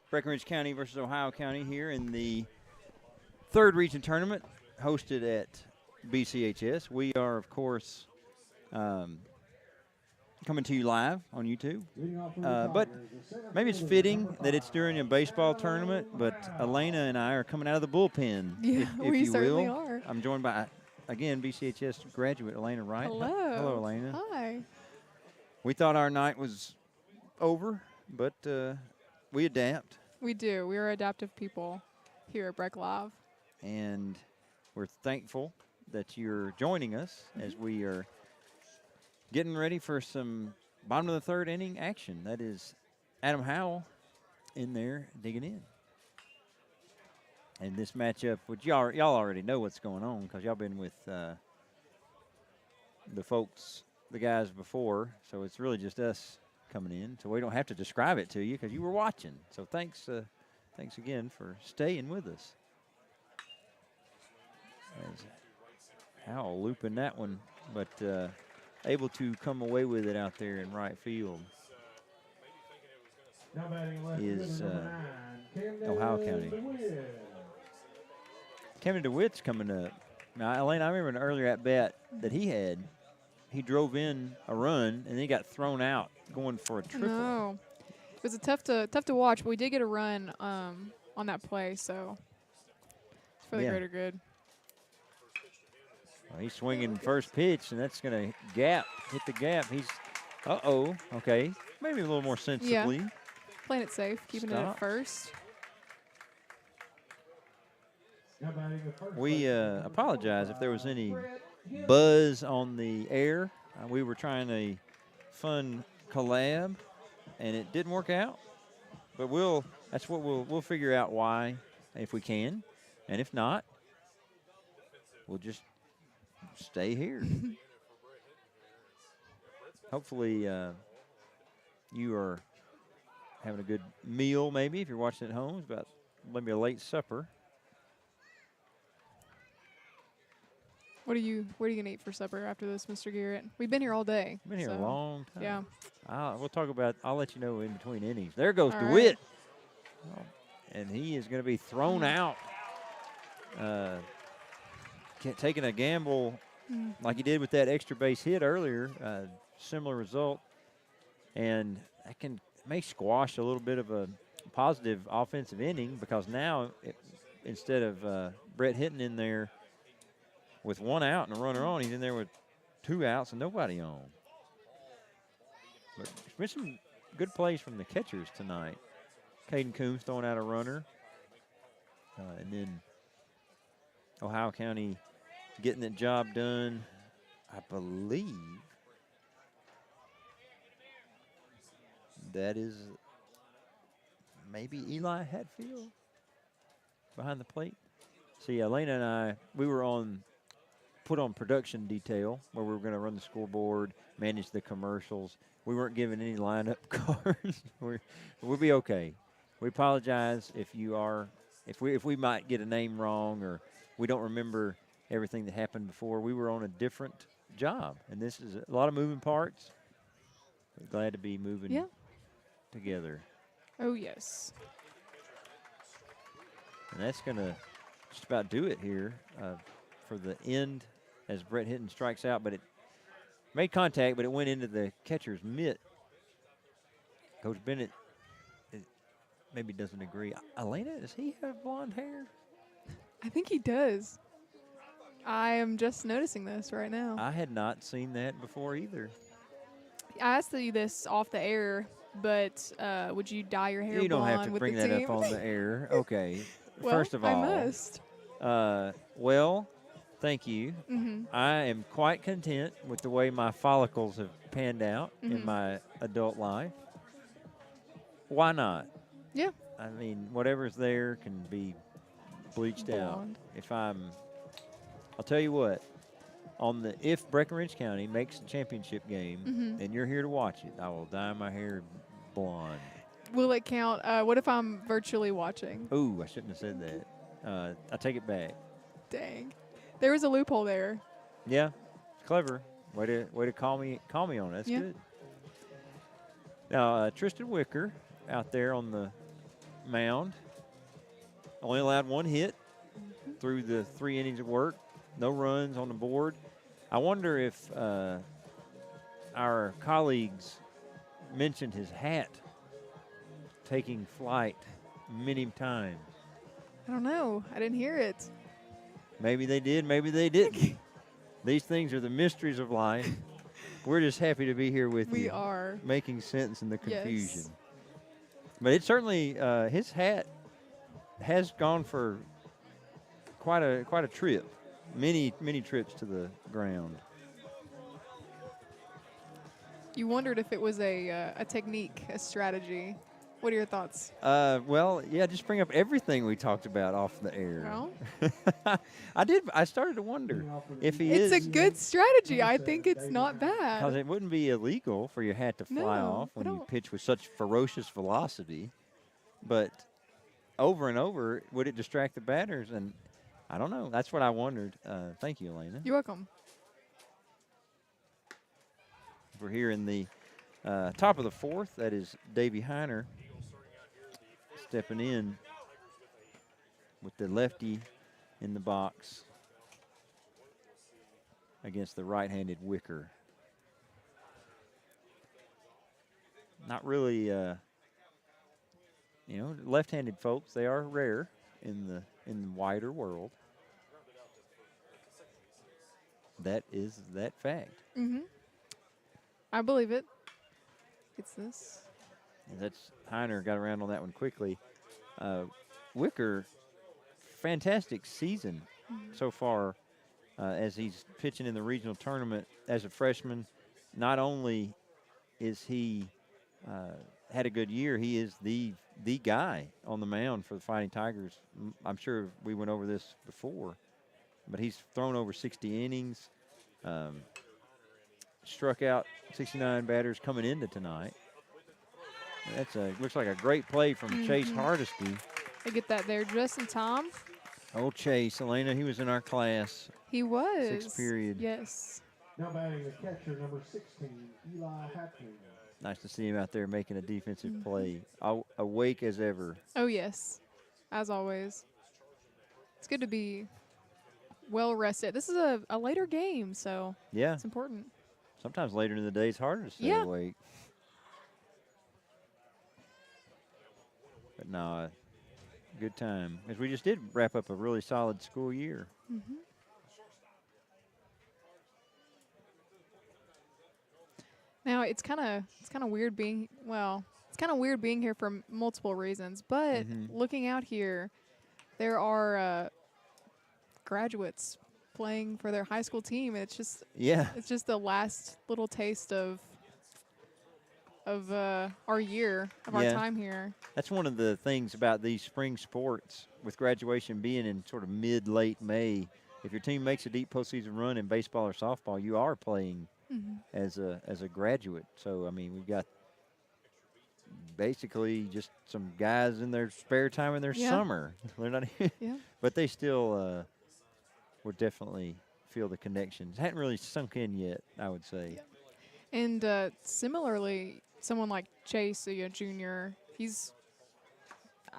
Breckinridge County versus Ohio County here in the third region tournament hosted at BCHS. We are, of course, coming to you live on YouTube. But maybe it's fitting that it's during a baseball tournament, but Elena and I are coming out of the bullpen, Yeah, if we you certainly will. are. I'm joined by, again, BCHS graduate Elena Wright. Hello. Hello, Elena. Hi. We thought our night was over, but we adapt, We do. We are adaptive people here at Breck Live. and we're thankful that you're joining us as we are getting ready for some bottom of the third inning action. That is Adam Howell in there digging in. And this matchup, which y'all already know what's going on because y'all been with the guys before. So it's really just us coming in. So we don't have to describe it to you because you were watching. So thanks again for staying with us. As Howell looping that one, but able to come away with it out there in right field is Ohio County. Camden DeWitt's coming up. Now, Elaine, I remember an earlier at bat that he had. He drove in a run and then he got thrown out going for a triple. No, it was tough to watch, but we did get a run on that play, so it's for the greater good. Well, he's swinging first pitch, and that's going to hit the gap. He's, okay, maybe a little more sensibly. Yeah. Playing it safe, keeping it at first. We apologize if there was any buzz on the air. We were trying a fun collab, and it didn't work out. But we'll figure out why if we can, and if not, we'll just stay here. Hopefully, you are having a good meal. Maybe if you're watching at home, it's about maybe a late supper. What are you gonna eat for supper after this, Mr. Garrett? We've been here all day. Been here a long time. Yeah. I'll let you know in between innings. There goes All DeWitt. right. Oh, and he is going to be thrown out. Taking a gamble like he did with that extra base hit earlier. Similar result. And that may squash a little bit of a positive offensive inning because now instead of Brett Hinton in there with one out and a runner on, he's in there with 2 outs and nobody on. But there's been some good plays from the catchers tonight. Caden Coombs throwing out a runner. And then Ohio County getting the job done, I believe. That is maybe Eli Hatfield behind the plate. See, Elena and I, we were put on production detail where we were going to run the scoreboard, manage the commercials. We weren't given any lineup cards. We'll be okay. We apologize if we might get a name wrong or we don't remember everything that happened before. We were on a different job, and this is a lot of moving parts. We're glad to be moving together. Oh, yes. And that's going to just about do it here for the end as Brett Hinton strikes out, but it made contact, but it went into the catcher's mitt. Coach Bennett maybe doesn't agree. Elena, does he have blonde hair? I think he does. I am just noticing this right now. I had not seen that before either. I asked you this off the air, but would you dye your hair You don't blonde have to with bring the that team? up on the air. Okay. Well, First of all, I must. Well, thank you. Mm-hmm. I am quite content with the way my follicles have panned out in my adult life. Why not? Yeah. I mean, whatever's there can be bleached out. Blonde. I'll tell you what, if Breckinridge County makes the championship game and you're here to watch it, I will dye my hair blonde. Will it count? What if I'm virtually watching? Ooh, I shouldn't have said that. I take it back. Dang. There was a loophole there. Yeah, clever. Way to call me on it. That's good. Now, Tristan Wicker out there on the mound. Only allowed 1 hit through the 3 innings of work. No runs on the board. I wonder if our colleagues mentioned his hat taking flight many times. I don't know. I didn't hear it. Maybe they did, maybe they didn't. These things are the mysteries of life. We're just happy to be here with you. We are. Making sense in the confusion. Yes. But it certainly, his hat has gone for quite a trip. Many trips to the ground. You wondered if it was a technique, a strategy. What are your thoughts? Well, yeah, just bring up everything we talked about off the air. Well, I started to wonder if he it's a is, good strategy. I think it's not because bad. it wouldn't be illegal for your hat to fly No, off I when you don't- pitch with such ferocious velocity. But over and over, would it distract the batters? And I don't know. That's what I wondered. Thank you, Elena. You're welcome. We're here in the top of the fourth. That is Davey Heiner stepping in with the lefty in the box against the right-handed Wicker. Not really, left-handed folks. They are rare in the wider world. That is that fact. Mm-hmm. I believe it. It's this. And that's Heiner got around on that one quickly. Wicker, fantastic season so far as he's pitching in the regional tournament as a freshman. Not only is he had a good year, he is the guy on the mound for the Fighting Tigers. I'm sure we went over this before, but he's thrown over 60 innings, struck out 69 batters coming into tonight. That's looks like a great play from Chase Hardesty. They get that there just in time. Oh, Chase, Elena, he was in our class. He was. Sixth period. Yes. Now batting the catcher, number 16, Eli Hatfield. Nice to see him out there making a defensive play. Awake as ever. Oh, yes. As always. It's good to be well rested. This is a later game, so Yeah, it's important. sometimes later in the day it's harder to stay Yeah. awake. But no, good time. As we just did wrap up a really solid school year. Now it's kind of weird being here for multiple reasons. But looking out here, there are graduates playing for their high school team. It's just the last little taste of our year of our time here. That's one of the things about these spring sports with graduation being in sort of mid-late May. If your team makes a deep postseason run in baseball or softball, you are playing as a graduate. So, I mean, we've got basically just some guys in their spare time in their summer. They're not but they still would definitely feel the connections. Hadn't really sunk in yet, I would say. Yeah. And similarly, someone like Chase, Jr.,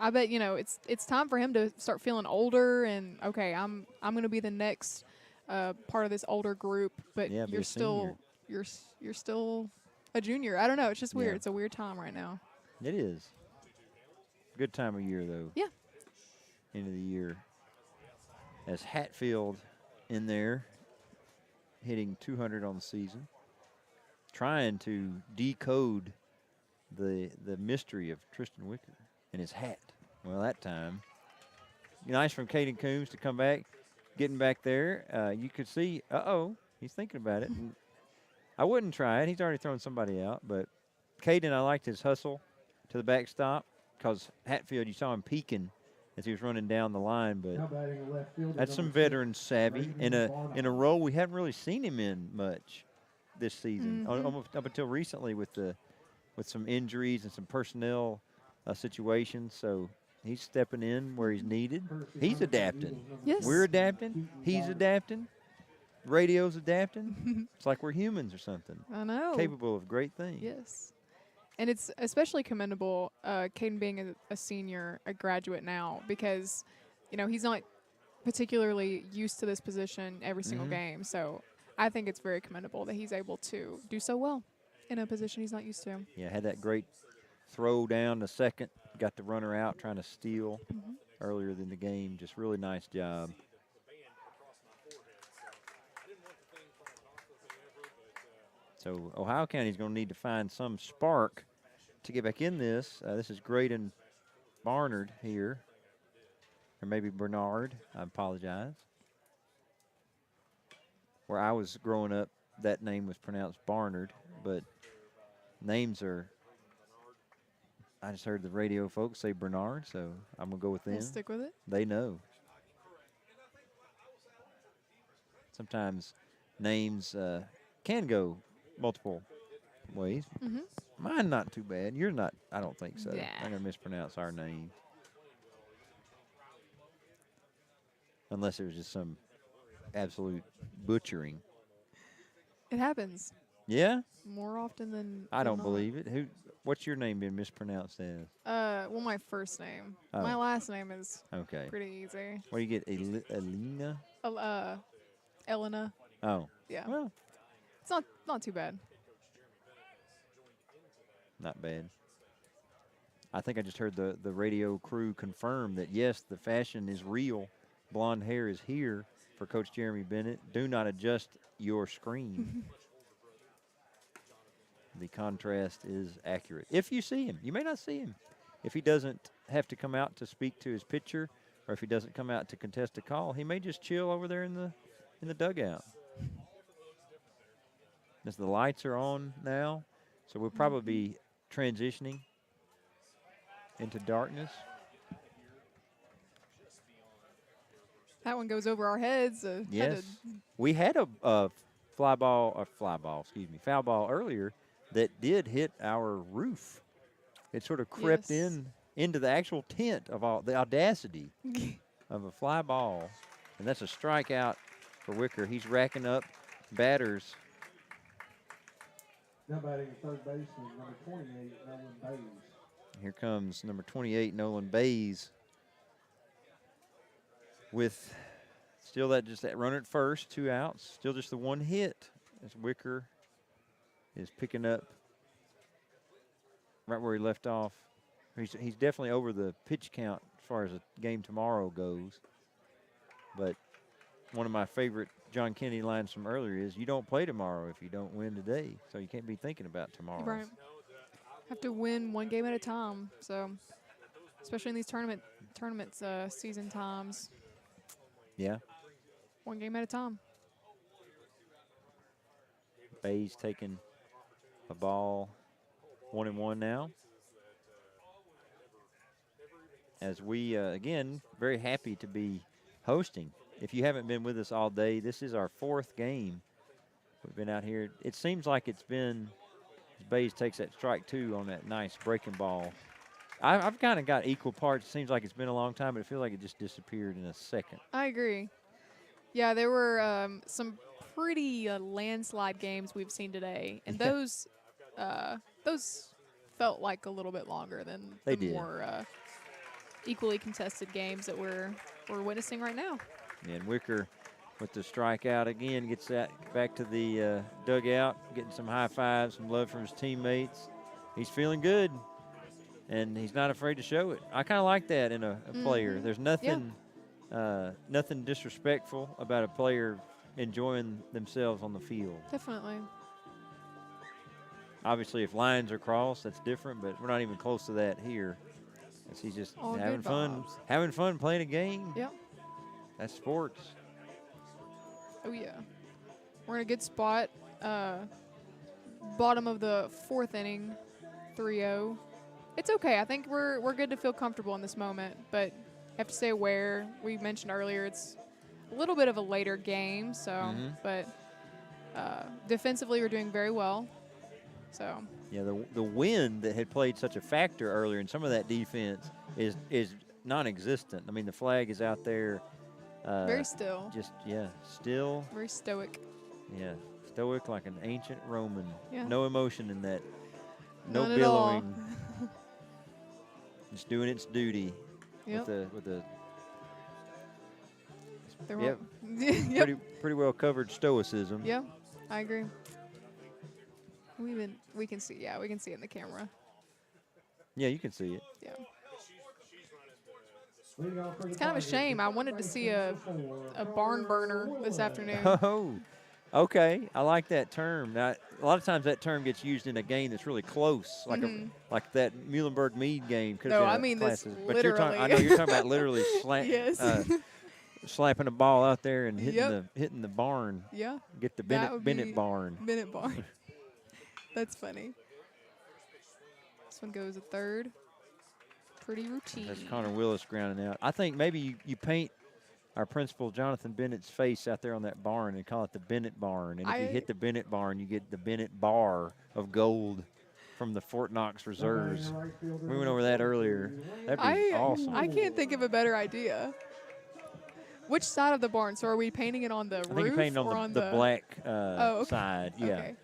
I bet it's time for him to start feeling older and okay, I'm going to be the next part of this older group, but you're still you're still a junior. I don't know. It's just weird. Yeah. It's a weird time right now. It is. Good time of year, though. Yeah. End of the year. As Hatfield in there, hitting 200 on the season, trying to decode the mystery of Tristan Wicker and his hat. Well, that time, nice from Caden Coombs to come back, getting back there. You could see, he's thinking about it. And I wouldn't try it. He's already thrown somebody out. But Caden, I liked his hustle to the backstop because Hatfield, you saw him peeking as he was running down the line. Now But batting the left fielder, that's some number 6, veteran savvy in a role we haven't really seen him in much this season, almost up until recently with some injuries and some personnel situations. So he's stepping in where he's needed. He's adapting. Yes. We're adapting. He's adapting. Radio's adapting. It's like we're humans or something. I know. Capable of great things. Yes. And it's especially commendable, Caden being a senior, a graduate now, because, he's not particularly used to this position every single game. So I think it's very commendable that he's able to do so well in a position he's not used to. Yeah, had that great throw down to second. Got the runner out trying to steal earlier in the game. Just really nice job. So Ohio County's going to need to find some spark to get back in this. This is Graydon Barnard here. Or maybe Bernard. I apologize. Where I was growing up, that name was pronounced Barnard, but names are I just heard the radio folks say Bernard, so I'm going to go with them. We'll stick with it. They know. Sometimes names can go multiple ways. Mm-hmm. Mine not too bad. Yours not, I don't think so. Nah. I'm going to mispronounce our name. Unless there's just some absolute butchering. It happens Yeah? more often than I don't not. believe it. What's your name been mispronounced as? Well, my first name. Oh. My last name is Okay. pretty easy. What do you get? Alina? Elena. Oh. Yeah. Well, It's not too bad. not bad. I think I just heard the radio crew confirm that, yes, the fashion is real. Blonde hair is here for Coach Jeremy Bennett. Do not adjust your screen. The contrast is accurate. If you see him, you may not see him. If he doesn't have to come out to speak to his pitcher, or if he doesn't come out to contest a call, he may just chill over there in the dugout. As the lights are on now, so we'll probably be transitioning into darkness. That one goes over our heads. Yes. We had a foul ball earlier that did hit our roof. It sort of crept Yes. into the actual tent of all the audacity of a fly ball. And that's a strikeout for Wicker. He's racking up batters. Now batting third baseman, number 28, Nolan Bays. Here comes number 28, Nolan Bays. With still that runner at first, 2 outs, still just the 1 hit as Wicker is picking up right where he left off. He's definitely over the pitch count as far as the game tomorrow goes. But one of my favorite John Kennedy lines from earlier is, you don't play tomorrow if you don't win today, so you can't be thinking about tomorrow. Right. Have to win one game at a time. So, especially in these tournaments season times, Yeah. one game at a time. Bays taking a ball 1-1 now. As we, again, very happy to be hosting. If you haven't been with us all day, this is our 4th game. We've been out here. It seems like it's been, as Bays takes that strike 2 on that nice breaking ball. I've kind of got equal parts. It seems like it's been a long time, but it feels like it just disappeared in a second. I agree. Yeah, there were some pretty landslide games we've seen today, and those felt like a little bit longer than They the did. more equally contested games that we're witnessing right now. And Wicker with the strikeout again gets that back to the dugout, getting some high fives, some love from his teammates. He's feeling good, and he's not afraid to show it. I kind of like that in a player. There's nothing nothing disrespectful about a player enjoying themselves on the field. Definitely. Obviously, if lines are crossed, that's different, but we're not even close to that here. As he's just All having good fun, vibes. having fun playing a game. Yep. That's sports. Oh yeah. We're in a good spot. Bottom of the 4th inning, 3-0. It's okay. I think we're good to feel comfortable in this moment, but have to stay aware. We mentioned earlier it's a little bit of a later game, so but defensively we're doing very well. So Yeah, the wind that had played such a factor earlier in some of that defense is non-existent. I mean, the flag is out there. very still. Just, still. Very stoic. Yeah, stoic like an ancient Roman. Yeah. No emotion in that. No None at all. billowing. Just doing its duty Yep. with the There yep. won't- yep. pretty well covered stoicism. Yeah, I agree. We can see. Yeah, we can see it in the camera. Yeah, you can see it. Yeah. It's kind of a shame. I wanted to see a barn burner this afternoon. Oh, okay. I like that term. Now, a lot of times that term gets used in a game that's really close, like like that Muhlenberg Meade game. No, I mean this But you're talking. I know you're talking about literally Yes. slapping a ball out there and hitting Yep. hitting the barn. Yeah. Get the That would Bennett be barn. Bennett barn. That's funny. This one goes a third. pretty routine. That's Connor Willis grounding out. I think maybe you paint our principal, Jonathan Bennett's face out there on that barn and call it the Bennett barn. And if you hit the Bennett barn, you get the Bennett bar of gold from the Fort Knox reserves. We went over that earlier. That'd be awesome. I can't think of a better idea. Which side of the barn? So are we painting it on the roof? I think you're painting or on the black okay. side. Yeah. Okay.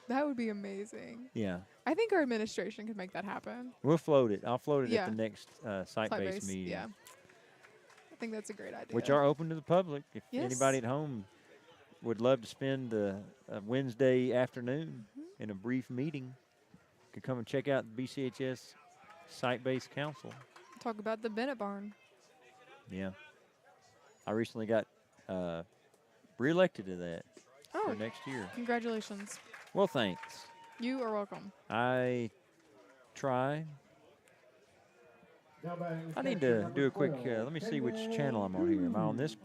That would be amazing. Yeah. I think our administration could make that happen. We'll float it. I'll float it Yeah. at the next site-based meeting. Yeah. I think that's a great idea. Which are open to the public. If Yes. anybody at home would love to spend a Wednesday afternoon in a brief meeting, could come and check out the BCHS site-based council. Talk about the Bennett barn. Yeah. I recently got reelected to that Oh, for next year. congratulations. Well, thanks. You are welcome. I try. I need to do a quick, let me see which channel I'm on here. Am I on this?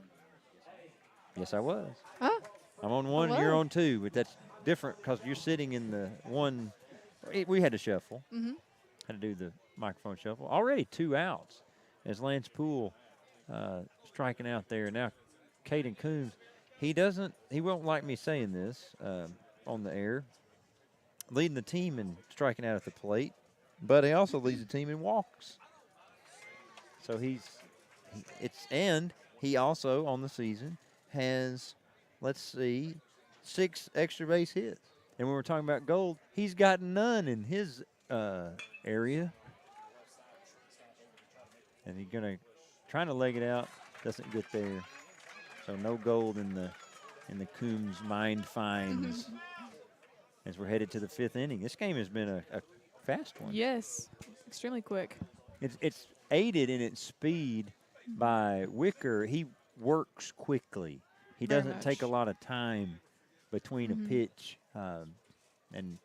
Yes, I was. Huh? I'm on one, Hello. you're on two, but that's different because you're sitting in the one. We had to shuffle. Mm-hmm. Had to do the microphone shuffle. Already 2 outs as Lance Poole striking out there. Now, Caden Coombs, he won't like me saying this on the air, leading the team in striking out at the plate, but he also leads the team in walks. So he also on the season has, let's see, 6 extra base hits. And when we're talking about gold, he's got none in his area. And he's trying to leg it out, doesn't get there. So no gold in the Coombs mind finds as we're headed to the 5th inning. This game has been a fast one. Yes. Extremely quick. It's aided in its speed by Wicker. He works quickly. He Very doesn't take a much. lot of time between a pitch, and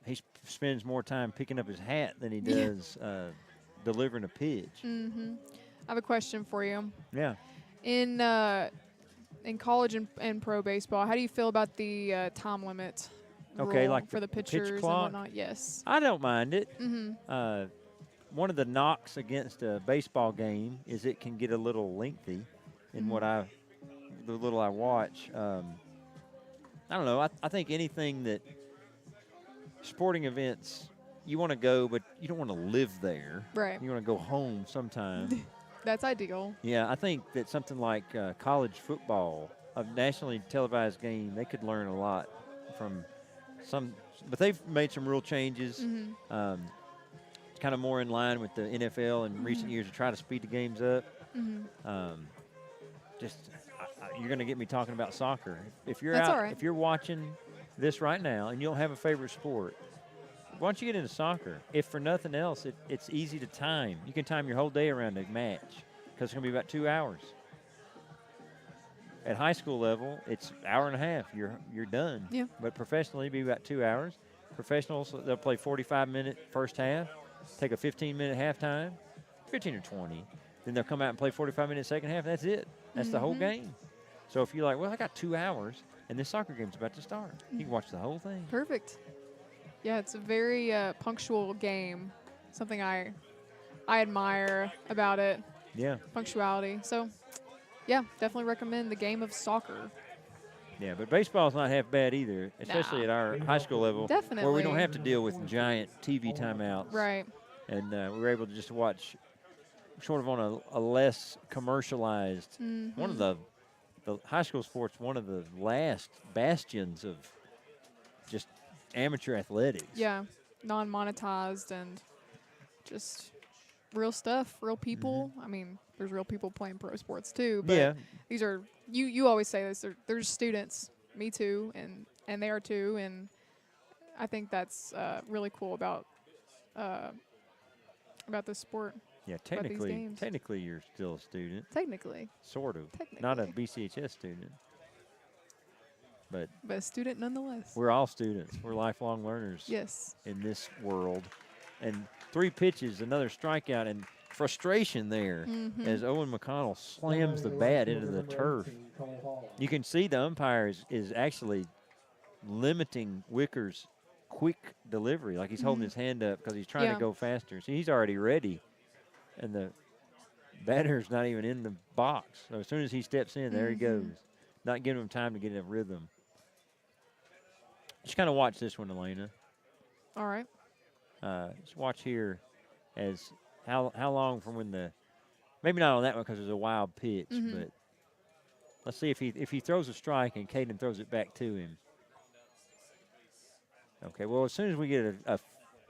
he spends more time picking up his hat than he does delivering a pitch. Mm-hmm. I have a question for you. Yeah. In college and pro baseball, how do you feel about the time limit Okay, rule like for the the pitch pitchers and clock? whatnot? Yes. I don't mind it. Mm-hmm. One of the knocks against a baseball game is it can get a little lengthy in the little I watch. I don't know. I think anything that sporting events, you want to go, but you don't want to live there. Right. You want to go home sometime. That's ideal. Yeah, I think that something like college football, a nationally televised game, they could learn a lot from some. But they've made some rule changes. Mm-hmm. Kind of more in line with the NFL in recent years to try to speed the games up. Mm-hmm. You're going to get me talking about soccer. If you're That's out, all right. if you're watching this right now and you don't have a favorite sport, why don't you get into soccer? If for nothing else, it's easy to time. You can time your whole day around a match because it's going to be about 2 hours. At high school level, it's an hour and a half. You're done. Yeah. But professionally, it'd be about 2 hours. Professionals, they'll play 45-minute first half, take a 15-minute halftime, 15 or 20. Then they'll come out and play 45-minute second half. That's it. That's the whole game. So if you're like, well, I got 2 hours, and this soccer game's about to start, you can watch the whole thing. Perfect. Yeah, it's a very punctual game. Something I admire about it. Yeah. Punctuality. So, yeah, definitely recommend the game of soccer. Yeah, but baseball's not half bad either, especially at our high school level, where we Definitely. don't have to deal with giant TV timeouts. Right. And we were able to just watch sort of on a less commercialized, one of the high school sports, one of the last bastions of just amateur athletics. Yeah, non-monetized and just real stuff, real people. I mean, there's real people playing pro sports too, but Yeah. these are you always say this. They're just students, me too, and they are too, and I think that's really cool about this sport. Yeah, these games. technically you're still a student, Technically, sort of. Not a Technically. BCHS student. But but a student nonetheless. we're all students. We're lifelong learners Yes. in this world. And 3 pitches, another strikeout, and frustration there as Owen McConnell slams the bat into the turf. You can see the umpire is actually limiting Wicker's quick delivery, like he's holding his hand up because he's trying Yeah. to go faster. See, he's already ready. and the batter's not even in the box. So as soon as he steps in, there he goes. Not giving him time to get in a rhythm. Just kind of watch this one, Elena. All right. Just watch here as how long from when the maybe not on that one because it's a wild pitch, but let's see if he throws a strike and Caden throws it back to him. Okay, well as soon as we get a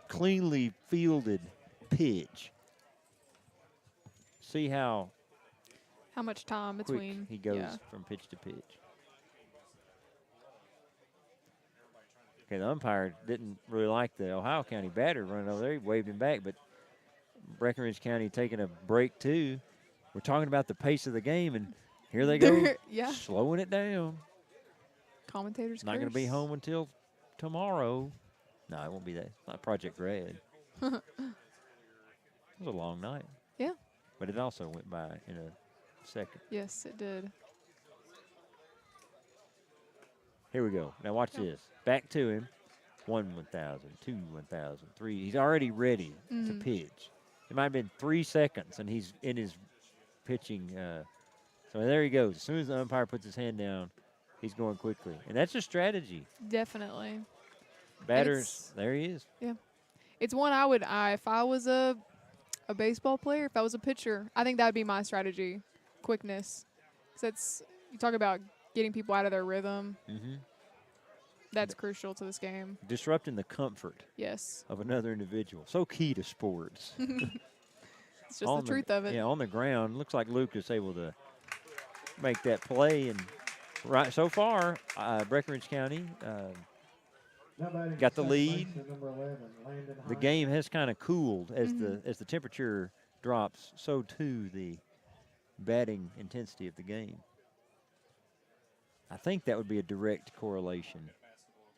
cleanly fielded pitch, see how much time quick between he goes from pitch to pitch. Okay, the umpire didn't really like the Ohio County batter running over there. He waved him back, but Breckinridge County taking a break too. We're talking about the pace of the game, and here they go, slowing it down. Commentators Not going to be home until tomorrow. No, it won't be that. It's not Project Red. It was a long night. Yeah. But it also went by in a second. Yes, it did. Here we go. Now watch this. Back to him. 1,000, 2,000, 3. He's already ready to pitch. It might have been 3 seconds, and he's in his pitching. So there he goes. As soon as the umpire puts his hand down, he's going quickly. And that's a strategy. Definitely. Batters, there he is. Yeah. It's one I would, if I was a baseball player, if I was a pitcher, I think that would be my strategy, quickness. 'Cause that's, you talk about getting people out of their rhythm. That's crucial to this game. Disrupting the comfort of another individual. So key to sports. It's just the truth of it. Yeah, on the ground. Looks like Luke is able to make that play. And right so far, Breckinridge County got the lead. The game has kind of cooled as the temperature drops. So too the batting intensity of the game. I think that would be a direct correlation.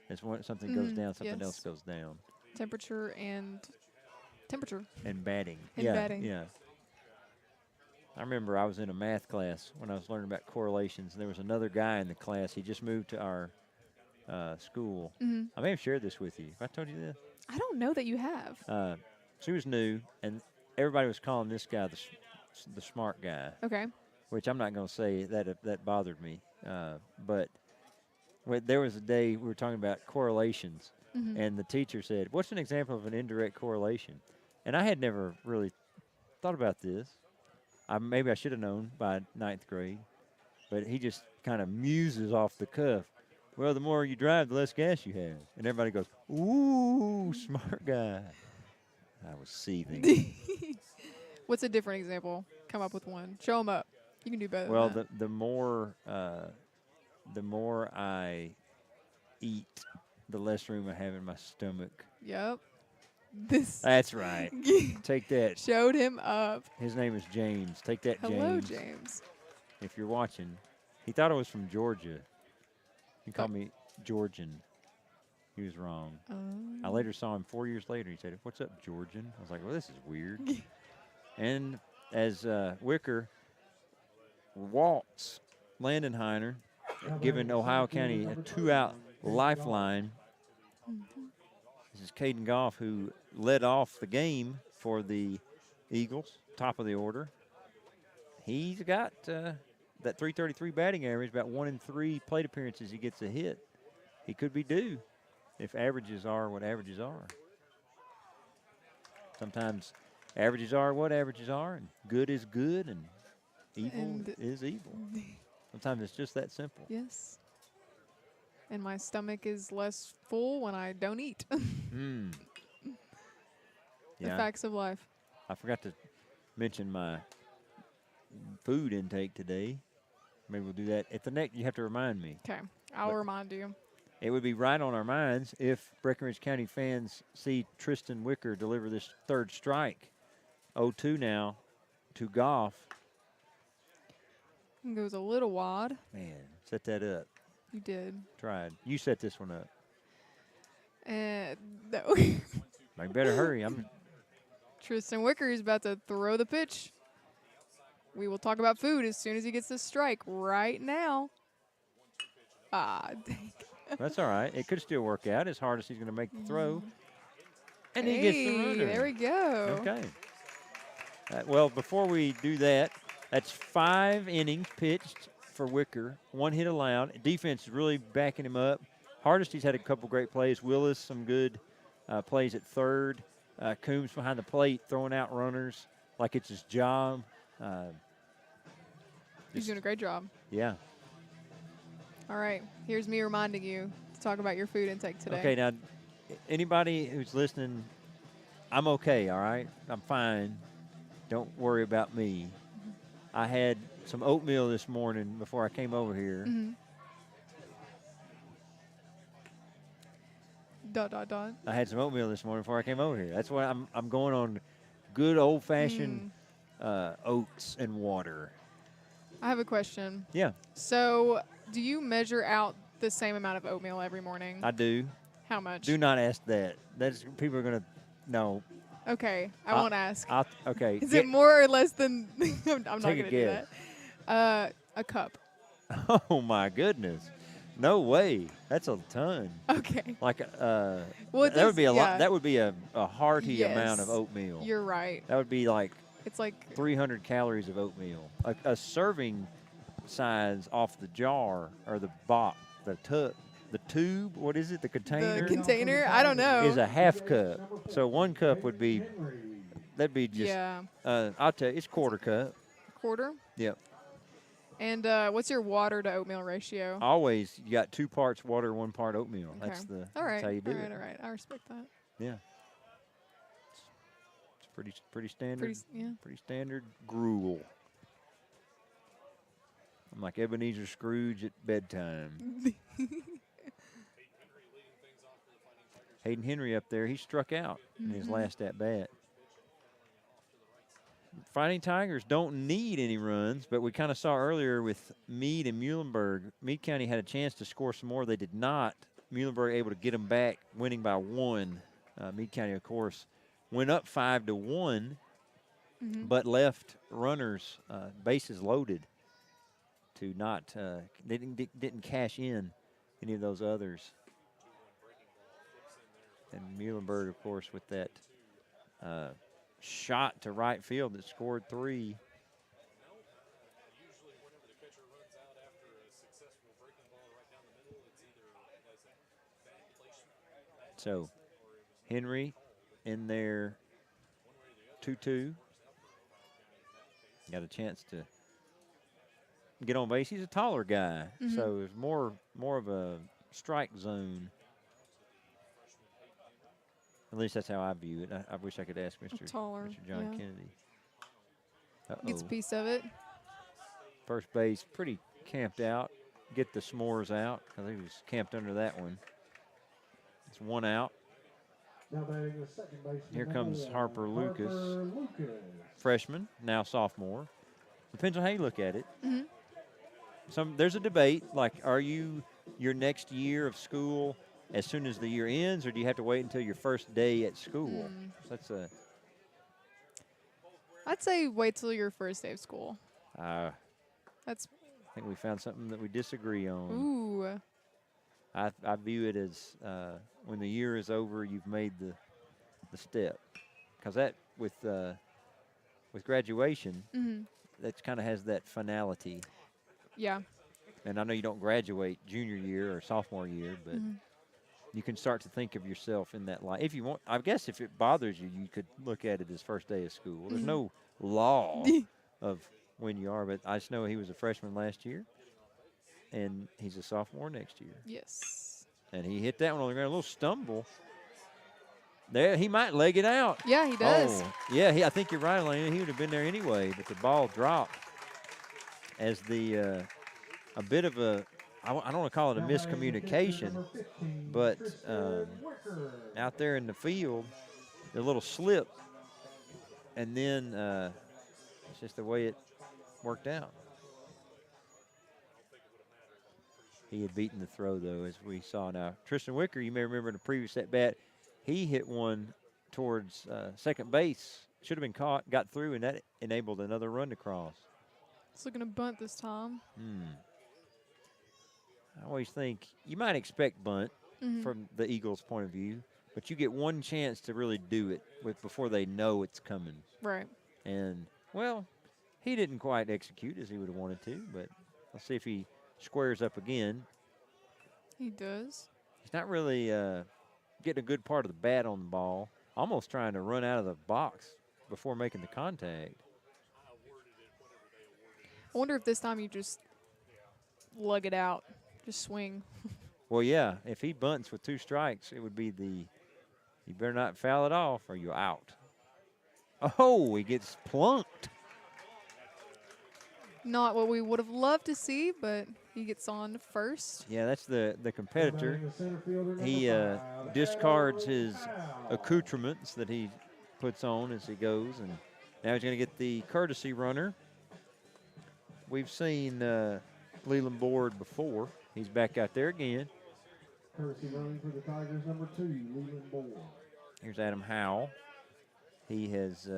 As when something goes down, something else goes down. Temperature and batting. And batting. Yeah. I remember I was in a math class when I was learning about correlations, and there was another guy in the class. He just moved to our school. I may have shared this with you. Have I told you this? I don't know that you have. So he was new, and everybody was calling this guy the smart guy. Okay. Which I'm not going to say that bothered me. But there was a day we were talking about correlations, and the teacher said, "What's an example of an indirect correlation?" And I had never really thought about this. Maybe I should have known by 9th grade, but he just kind of muses off the cuff. Well, the more you drive, the less gas you have. And everybody goes, "Ooh, smart guy." I was seething. What's a different example? Come up with one. Show them up. You can do better. Well, than that. the more I eat, the less room I have in my stomach. Yep. That's right. Take that. Showed him up. His name is James. Take that, James. Hello, James. If you're watching, he thought I was from Georgia. He called me Georgian. He was wrong. I later saw him 4 years later. He said, "What's up, Georgian?" I was like, "Well, this is weird." And as Wicker walks Landenheiner, giving Ohio County a 2-out lifeline. This is Caden Goff, who led off the game for the Eagles, top of the order. He's got that .333 batting average, about 1 in 3 plate appearances he gets a hit. He could be due if averages are what averages are. Sometimes averages are what averages are, and good is good, and evil is evil. Sometimes it's just that simple. Yes. And my stomach is less full when I don't eat. The facts of life. I forgot to mention my food intake today. Maybe we'll do that at the next. You have to remind me. Okay. I'll remind you. It would be right on our minds if Breckinridge County fans see Tristan Wicker deliver this third strike. 0-2 now to Goff. It goes a little wide. Man, set that up. You did. Tried. You set this one up. No. I better hurry. Tristan Wicker is about to throw the pitch. We will talk about food as soon as he gets this strike right now. Dang. That's all right. It could still work out as hard as he's going to make the throw. And he gets the runner. There we go. Okay. Well, before we do that, that's 5 innings pitched for Wicker, 1 hit allowed. Defense is really backing him up. Hardesty's had a couple great plays. Willis, some good plays at third. Coombs behind the plate, throwing out runners like it's his job. He's doing a great job. Yeah. All right, here's me reminding you to talk about your food intake today. Okay, now, anybody who's listening, I'm okay, all right? I'm fine. Don't worry about me. I had some oatmeal this morning before I came over here. I had some oatmeal this morning before I came over here. That's why I'm going on good old-fashioned oats and water. I have a question. Yeah, So, do you measure out the same amount of oatmeal every morning? I do. How much? Do not ask that. That's people are gonna know. Okay, I won't ask. Okay. Is it more or less than? I'm not Take a gonna do guess. that. A cup. Oh my goodness! No way. That's a ton. Okay. Like Well, that would be a lot. yeah. That would be a hearty Yes. amount of oatmeal. You're right. That would be like It's like 300 calories of oatmeal. A serving size off the jar or the box, the tube. What is it? The container. the container. I don't know. Is a half cup. So 1 cup would be. That'd be just. yeah, I'll tell you, it's quarter cup. quarter. Yep. And what's your water to oatmeal ratio? Always, you got 2 parts water, 1 part oatmeal. Okay. That's All right. That's how you do it. All right. I respect that. Yeah. It's pretty standard. Yeah. Pretty standard gruel. I'm like Ebenezer Scrooge at bedtime. Hayden Henry up there, he struck out in his last at bat. Fighting Tigers don't need any runs, but we kind of saw earlier with Meade and Muhlenberg. Meade County had a chance to score some more. They did not. Muhlenberg able to get them back, winning by 1. Meade County, of course, went up 5-1, but left runners bases loaded to not. They didn't cash in any of those others. And Muhlenberg, of course, with that shot to right field that scored 3. So Henry in there 2-2. Got a chance to get on base. He's a taller guy, so it's more of a strike zone. At least that's how I view it. I wish I could ask Mr. Taller, Mr. John yeah. Kennedy. Gets a piece of it. First base pretty camped out. Get the s'mores out because he was camped under that one. It's 1 out. Now batting the second baseman. Here comes Harper Lucas, Lucas. freshman, now sophomore. Depends on how you look at it. There's a debate, like, are you your next year of school as soon as the year ends, or do you have to wait until your first day at school? So that's I'd say wait till your first day of school. I That's think we found something that we disagree on. ooh. I view it as when the year is over, you've made the step, because that with graduation, that kind of has that finality. Yeah. And I know you don't graduate junior year or sophomore year, but you can start to think of yourself in that light. If you want, I guess if it bothers you, you could look at it as first day of school. There's no law of when you are, but I just know he was a freshman last year, and he's a sophomore next year. Yes. And he hit that one on the ground, a little stumble. There, he might leg it out. Yeah, he does. Oh, yeah, I think you're right, Elena. He would have been there anyway, but the ball dropped as a bit of a, I don't want to call it a miscommunication, but out there in the field, a little slip, and then it's just the way it worked out. He had beaten the throw, though, as we saw now. Tristan Wicker, you may remember in the previous at-bat, he hit one towards second base. Should have been caught, got through, and that enabled another run to cross. It's looking to bunt this time. I always think you might expect bunt from the Eagles' point of view, but you get one chance to really do it before they know it's coming. Right. And, well, he didn't quite execute as he would have wanted to, but let's see if he squares up again. He does. He's not really getting a good part of the bat on the ball, almost trying to run out of the box before making the contact. I wonder if this time you just lug it out, just swing. Well, yeah, if he bunts with 2 strikes, it would be you better not foul it off or you're out. Oh, he gets plunked. Not what we would have loved to see, but he gets on first. Yeah, that's the competitor. Batting the center fielder, number He 5, discards his Al. accoutrements that he puts on as he goes, and now he's going to get the courtesy runner. We've seen Leland Board before. He's back out there again. Courtesy running for the Tigers, number 2, Leland Moore. Here's Adam Howell. He has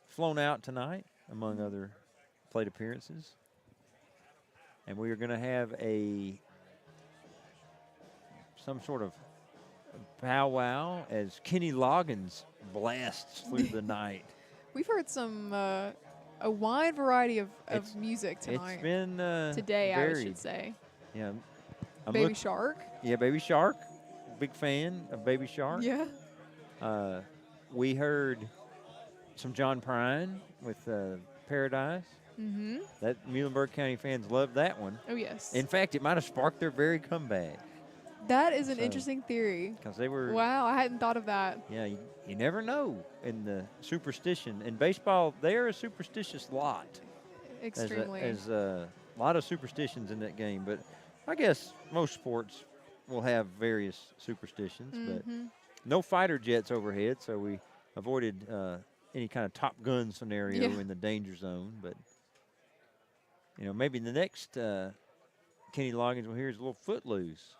flown out tonight, among other plate appearances. And we are going to have some sort of powwow as Kenny Loggins blasts through the night. We've heard some a wide variety of It's- music tonight. It's been Today, I varied. should say. Yeah, I'm Baby look- Shark. Yeah, Baby Shark. Big fan of Baby Shark. Yeah. We heard some John Prine with Paradise. Mm-hmm. That Muhlenberg County fans loved that one. Oh, yes. In fact, it might have sparked their very comeback That is an So- interesting theory. because they were. Wow, I hadn't thought of that. Yeah, you never know in the superstition. In baseball, they're a superstitious lot. Extremely. There's a lot of superstitions in that game, but I guess most sports will have various superstitions. But Mhm. no fighter jets overhead, so we avoided any kind of Top Gun scenario Yeah. in the danger zone. But maybe the next Kenny Loggins will hear is a little Footloose.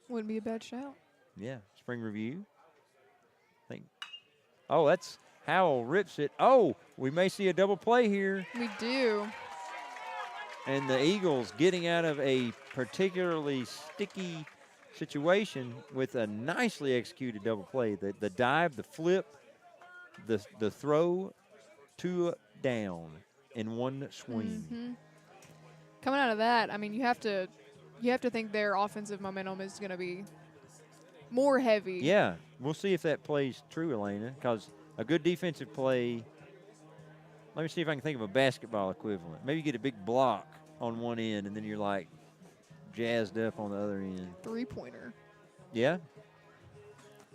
Wouldn't be a bad shout. Yeah, spring review. Oh, that's Howell rips it. Oh, we may see a double play here. We do. And the Eagles getting out of a particularly sticky situation with a nicely executed double play. The dive, the flip, the throw, 2 down in one swing. Mhm. Coming out of that, I mean, you have to think their offensive momentum is going to be more heavy. Yeah, we'll see if that plays true, Elena, because a good defensive play. Let me see if I can think of a basketball equivalent. Maybe you get a big block on one end, and then you're like jazzed up on the other end. 3-pointer. Yeah.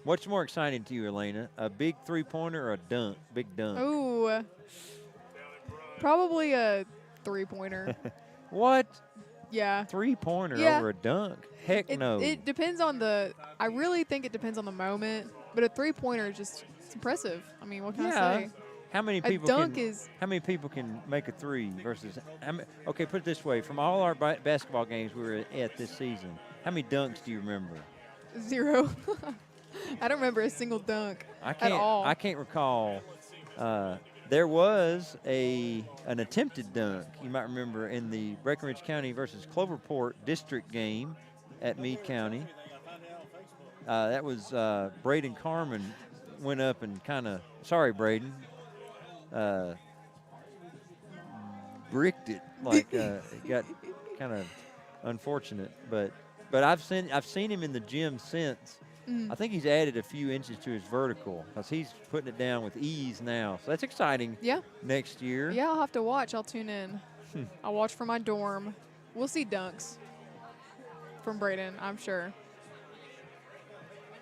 What's more exciting to you, Elena? A big 3-pointer or a dunk? Big dunk. Oh, probably a 3-pointer. What? Yeah. 3-pointer Yeah. over a dunk? Heck no. It depends on I really think it depends on the moment, but a 3-pointer is just, it's impressive. I mean, what can I say? How many A people dunk can, is, How many people can make a 3 versus? Okay, put it this way: from all our basketball games we were at this season, how many dunks do you remember? 0. I don't remember a single dunk at all. I can't recall. There was an attempted dunk. You might remember in the Breckinridge County versus Cloverport district game at Meade County. That was Braden Carmen went up and sorry, Braden. Bricked it like it got kind of unfortunate, but I've seen him in the gym since. I think he's added a few inches to his vertical because he's putting it down with ease now. So that's exciting. Yeah. Next year. Yeah, I'll have to watch. I'll tune in. I'll watch from my dorm. We'll see dunks from Braden, I'm sure.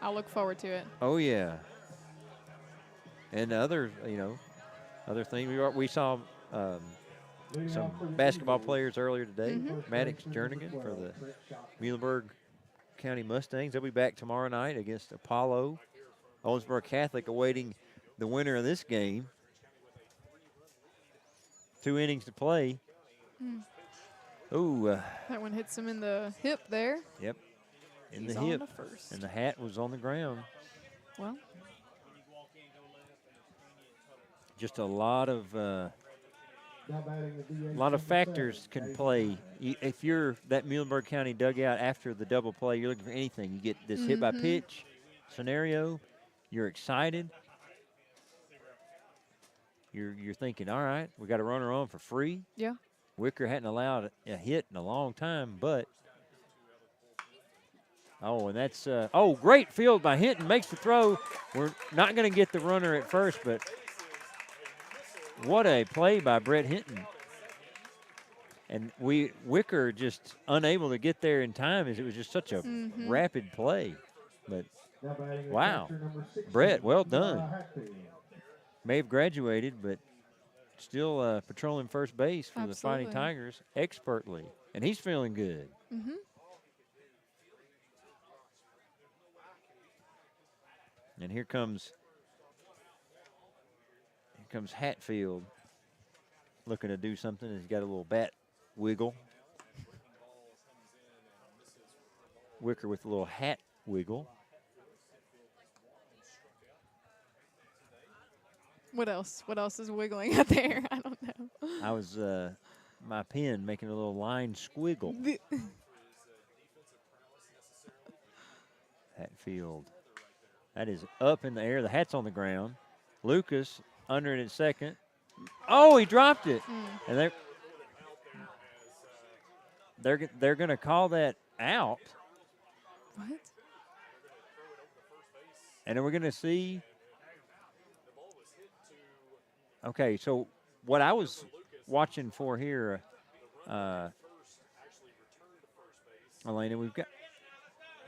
I'll look forward to it. Oh yeah. And other things we saw some basketball players earlier today. Maddox Jernigan for the Muhlenberg County Mustangs. They'll be back tomorrow night against Apollo. Owensboro Catholic awaiting the winner of this game. 2 innings to play. Ooh. That one hits him in the hip there. Yep. In He's the on hip. the first. And the hat was on the ground. Well, Just a lot of factors can play. If you're that Muhlenberg County dugout after the double play, you're looking for anything. You get this hit by pitch scenario. You're excited. you're thinking, all right, we got a runner on for free. Yeah. Wicker hadn't allowed a hit in a long time, but and that's great field by Hinton, makes the throw. We're not going to get the runner at first, but what a play by Brett Hinton. And Wicker just unable to get there in time as it was just such a rapid play. But wow, Brett, well done. May have graduated, but still patrolling first base for the Fighting Tigers expertly, and he's feeling good. And here comes Hatfield looking to do something. He's got a little bat wiggle. Wicker with a little hat wiggle. What else? What else is wiggling out there? I don't know. I was my pen making a little line squiggle. Hatfield. That is up in the air. The hat's on the ground. Lucas under it at second. Oh, he dropped it. And they're going to call that out. What? And then we're going to see. Okay, so what I was watching for here, Elena,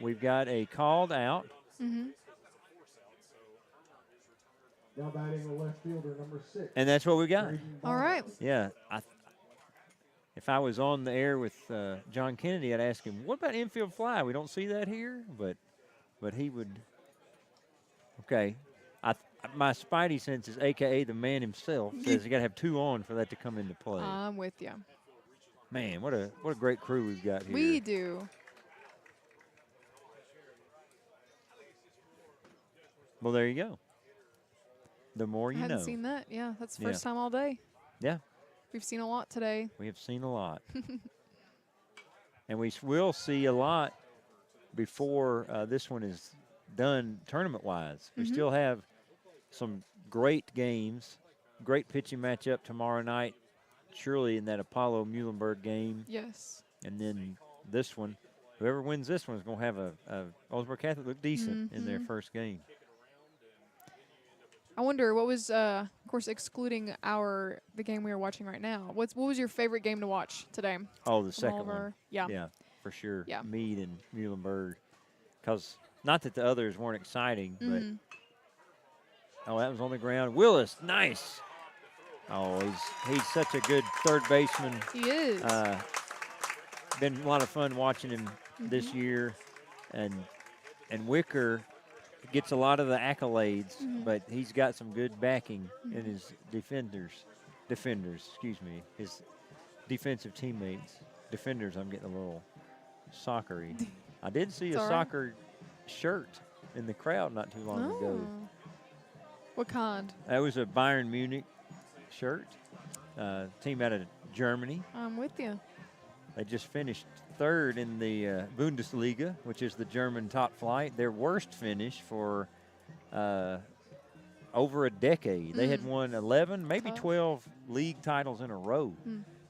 we've got a called out. Now batting the left fielder, number 6. And that's what we got. All right. Yeah. If I was on the air with John Kennedy, I'd ask him, what about infield fly? We don't see that here, but he would. Okay. My spidey senses, a.k.a. the man himself, says you got to have 2 on for that to come into play. I'm with you. Man, what a great crew we've got here. We do. Well, there you go. The more you I know. hadn't seen that. Yeah, that's the first time all day. Yeah. We've seen a lot today. We have seen a lot. And we will see a lot before this one is done tournament-wise. We still have some great games, great pitching matchup tomorrow night, surely in that Apollo-Muhlenberg game. Yes. And then this one, whoever wins this one is going to have a Owensboro Catholic look decent in their first game. I wonder what was, of course, excluding the game we are watching right now. What was your favorite game to watch today? Oh, the second one. Yeah. Yeah, for sure. Yeah. Meade and Muhlenberg. Because not that the others weren't exciting, but that was on the ground. Willis, nice. Oh, he's such a good third baseman. He is. Been a lot of fun watching him this year, and Wicker gets a lot of the accolades, but he's got some good backing in his defenders, his defensive teammates. Defenders, I'm getting a little soccery. I did see a soccer shirt in the crowd not too long ago. What kind? That was a Bayern Munich shirt, team out of Germany. I'm with you. They just finished third in the Bundesliga, which is the German top flight. Their worst finish for over a decade. They had won 11, maybe 12 league titles in a row.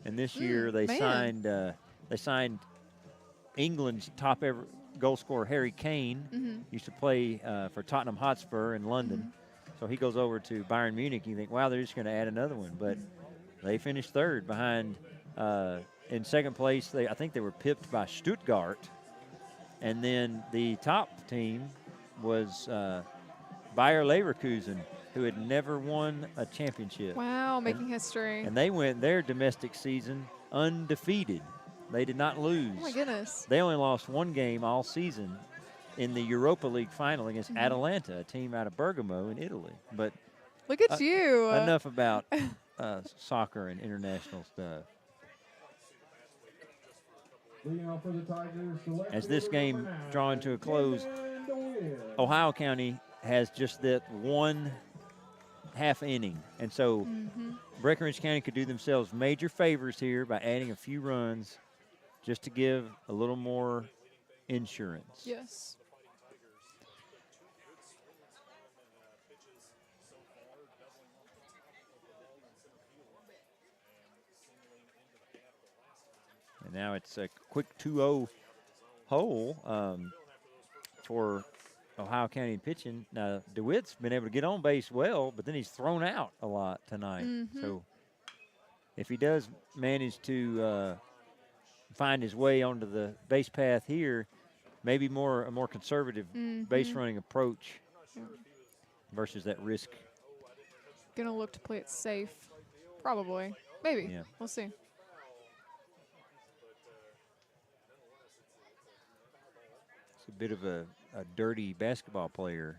And this year they signed England's top ever goal scorer, Harry Kane. Used to play for Tottenham Hotspur in London. So he goes over to Bayern Munich. You think, wow, they're just going to add another one. But they finished third behind in second place. I think they were pipped by Stuttgart. And then the top team was Bayer Leverkusen, who had never won a championship. Wow, making history. And they went their domestic season undefeated. They did not lose. Oh, my goodness. They only lost one game all season in the Europa League final against Atalanta, a team out of Bergamo in Italy. But look at you. Enough about soccer and international stuff. As this game drawing to a close, Ohio County has just that one half inning. And so Breckinridge County could do themselves major favors here by adding a few runs just to give a little more insurance. Yes. And now it's a quick 2-0 hole for Ohio County pitching. Now, DeWitt's been able to get on base well, but then he's thrown out a lot tonight. So if he does manage to find his way onto the base path here, maybe a more conservative base running approach versus that risk. Gonna look to play it safe. Probably. Maybe. Yeah. We'll see. It's a bit of a dirty basketball player,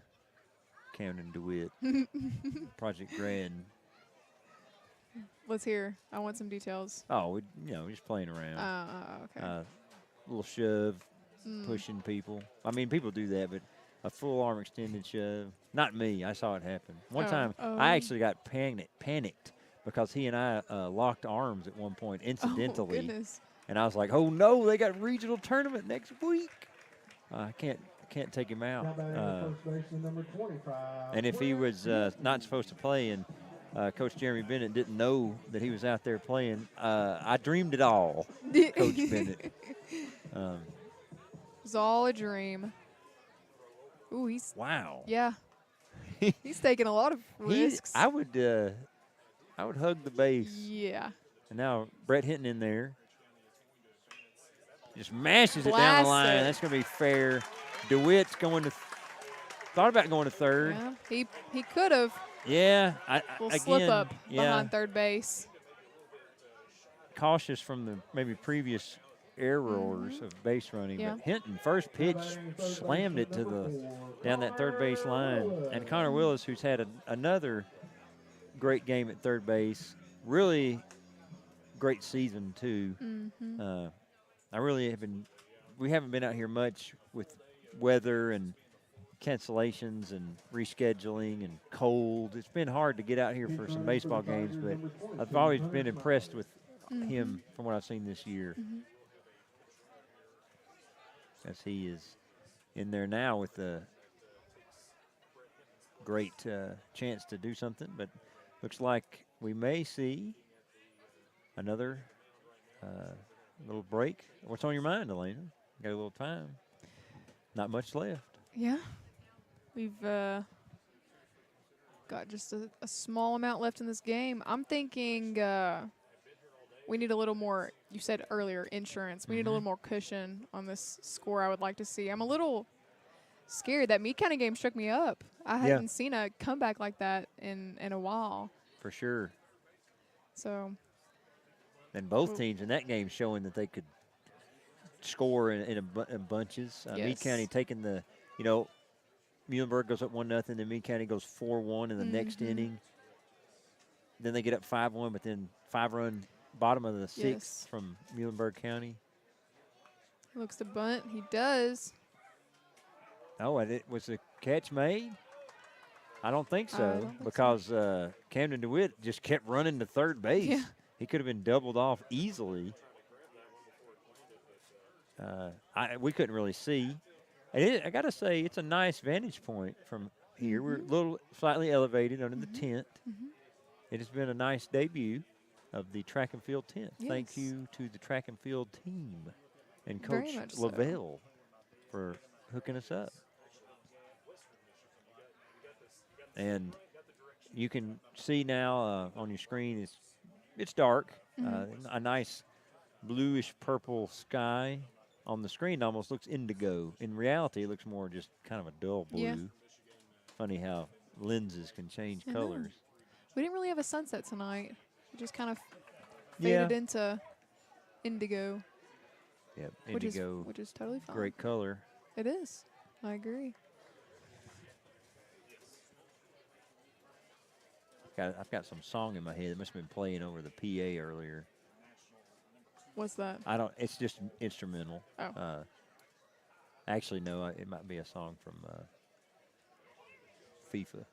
Camden DeWitt, Project Grad. Let's hear. I want some details. Oh, just playing around. Okay. Little shove, pushing people. I mean, people do that, but a full arm extended shove. Not me. I saw it happen. One time, I actually got panicked because he and I locked arms at one point incidentally. Oh, goodness. And I was like, oh, no, they got regional tournament next week. I can't take him out. And if he was not supposed to play and Coach Jeremy Bennett didn't know that he was out there playing, I dreamed it all, Coach Bennett. It was all a dream. Ooh, he's Wow. yeah. He's taking a lot of risks. I would hug the base. Yeah. And now Brett Hinton in there. Just mashes it down the line. That's going to be fair. DeWitt's thought about going to third. Yeah, he could have. Yeah. Little slip up behind third base. Cautious from the maybe previous errors of base running. Yeah. But Hinton, first pitch, slammed it down that third base line. And Connor Willis, who's had another great game at third base, really great season too. We haven't been out here much with weather and cancellations and rescheduling and cold. It's been hard to get out here for some baseball games, but I've always been impressed with him from what I've seen this year. As he is in there now with a great chance to do something, but looks like we may see another little break. What's on your mind, Elena? Got a little time. Not much left. Yeah. We've got just a small amount left in this game. I'm thinking we need a little more, you said earlier, insurance. We need a little more cushion on this score I would like to see. I'm a little scared. That Meade County game shook me up. I hadn't seen a comeback like that in a while. For sure. So. And both teams in that game showing that they could score in bunches. Meade County taking the, Muhlenberg goes up 1-0, then Meade County goes 4-1 in the next inning. Then they get up 5-1, but then 5-run bottom of the sixth from Muhlenberg County. He looks to bunt. He does. Oh, and it was a catch made? I don't think so, don't think because Camden DeWitt just kept running to third base. Yeah. He could have been doubled off easily. We couldn't really see. And I got to say, it's a nice vantage point from here. We're a little slightly elevated under the tent. It has been a nice debut of the track and field tent. Yes. Thank you to the track and field team and Very Coach much so. Lavelle for hooking us up. And you can see now on your screen, it's dark. A nice bluish purple sky on the screen almost looks indigo. In reality, it looks more just kind of a dull blue. Yeah. Funny how lenses can change colors. We didn't really have a sunset tonight. It just kind of faded into indigo. Yep, indigo. Which is totally fine. Great color. It is. I agree. I've got some song in my head that must have been playing over the PA earlier. What's that? It's just instrumental. Oh. Actually, no, it might be a song from FIFA.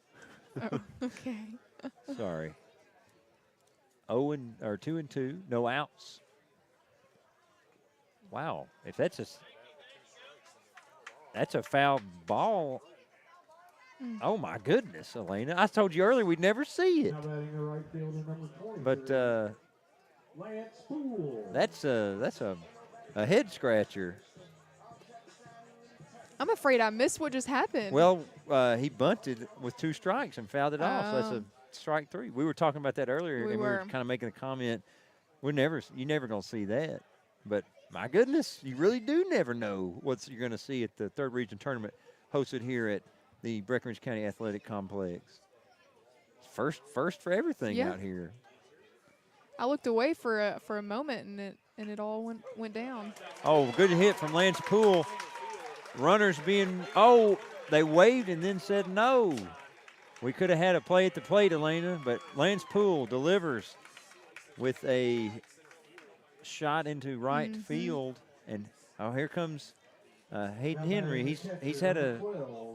Oh, okay. Sorry. 2-2, no outs. Wow, if that's a foul ball. Oh my goodness, Elena! I told you earlier we'd never see it. But Lance Poole. That's a head scratcher. I'm afraid I missed what just happened. Well, he bunted with 2 strikes and fouled it off. So that's Oh. a strike 3. We were talking about that earlier, We and we were were. kind of making a comment. You're never gonna see that. But my goodness, you really do never know what you're gonna see at the 3rd Region Tournament hosted here at the Breckinridge County Athletic Complex. First for everything Yeah. out here. I looked away for a moment, and it all went down. Oh, good hit from Lance Poole. Runners they waved and then said no. We could have had a play at the plate, Elena, but Lance Poole delivers with a shot into right field. And, here comes Hayden Henry. He's had a –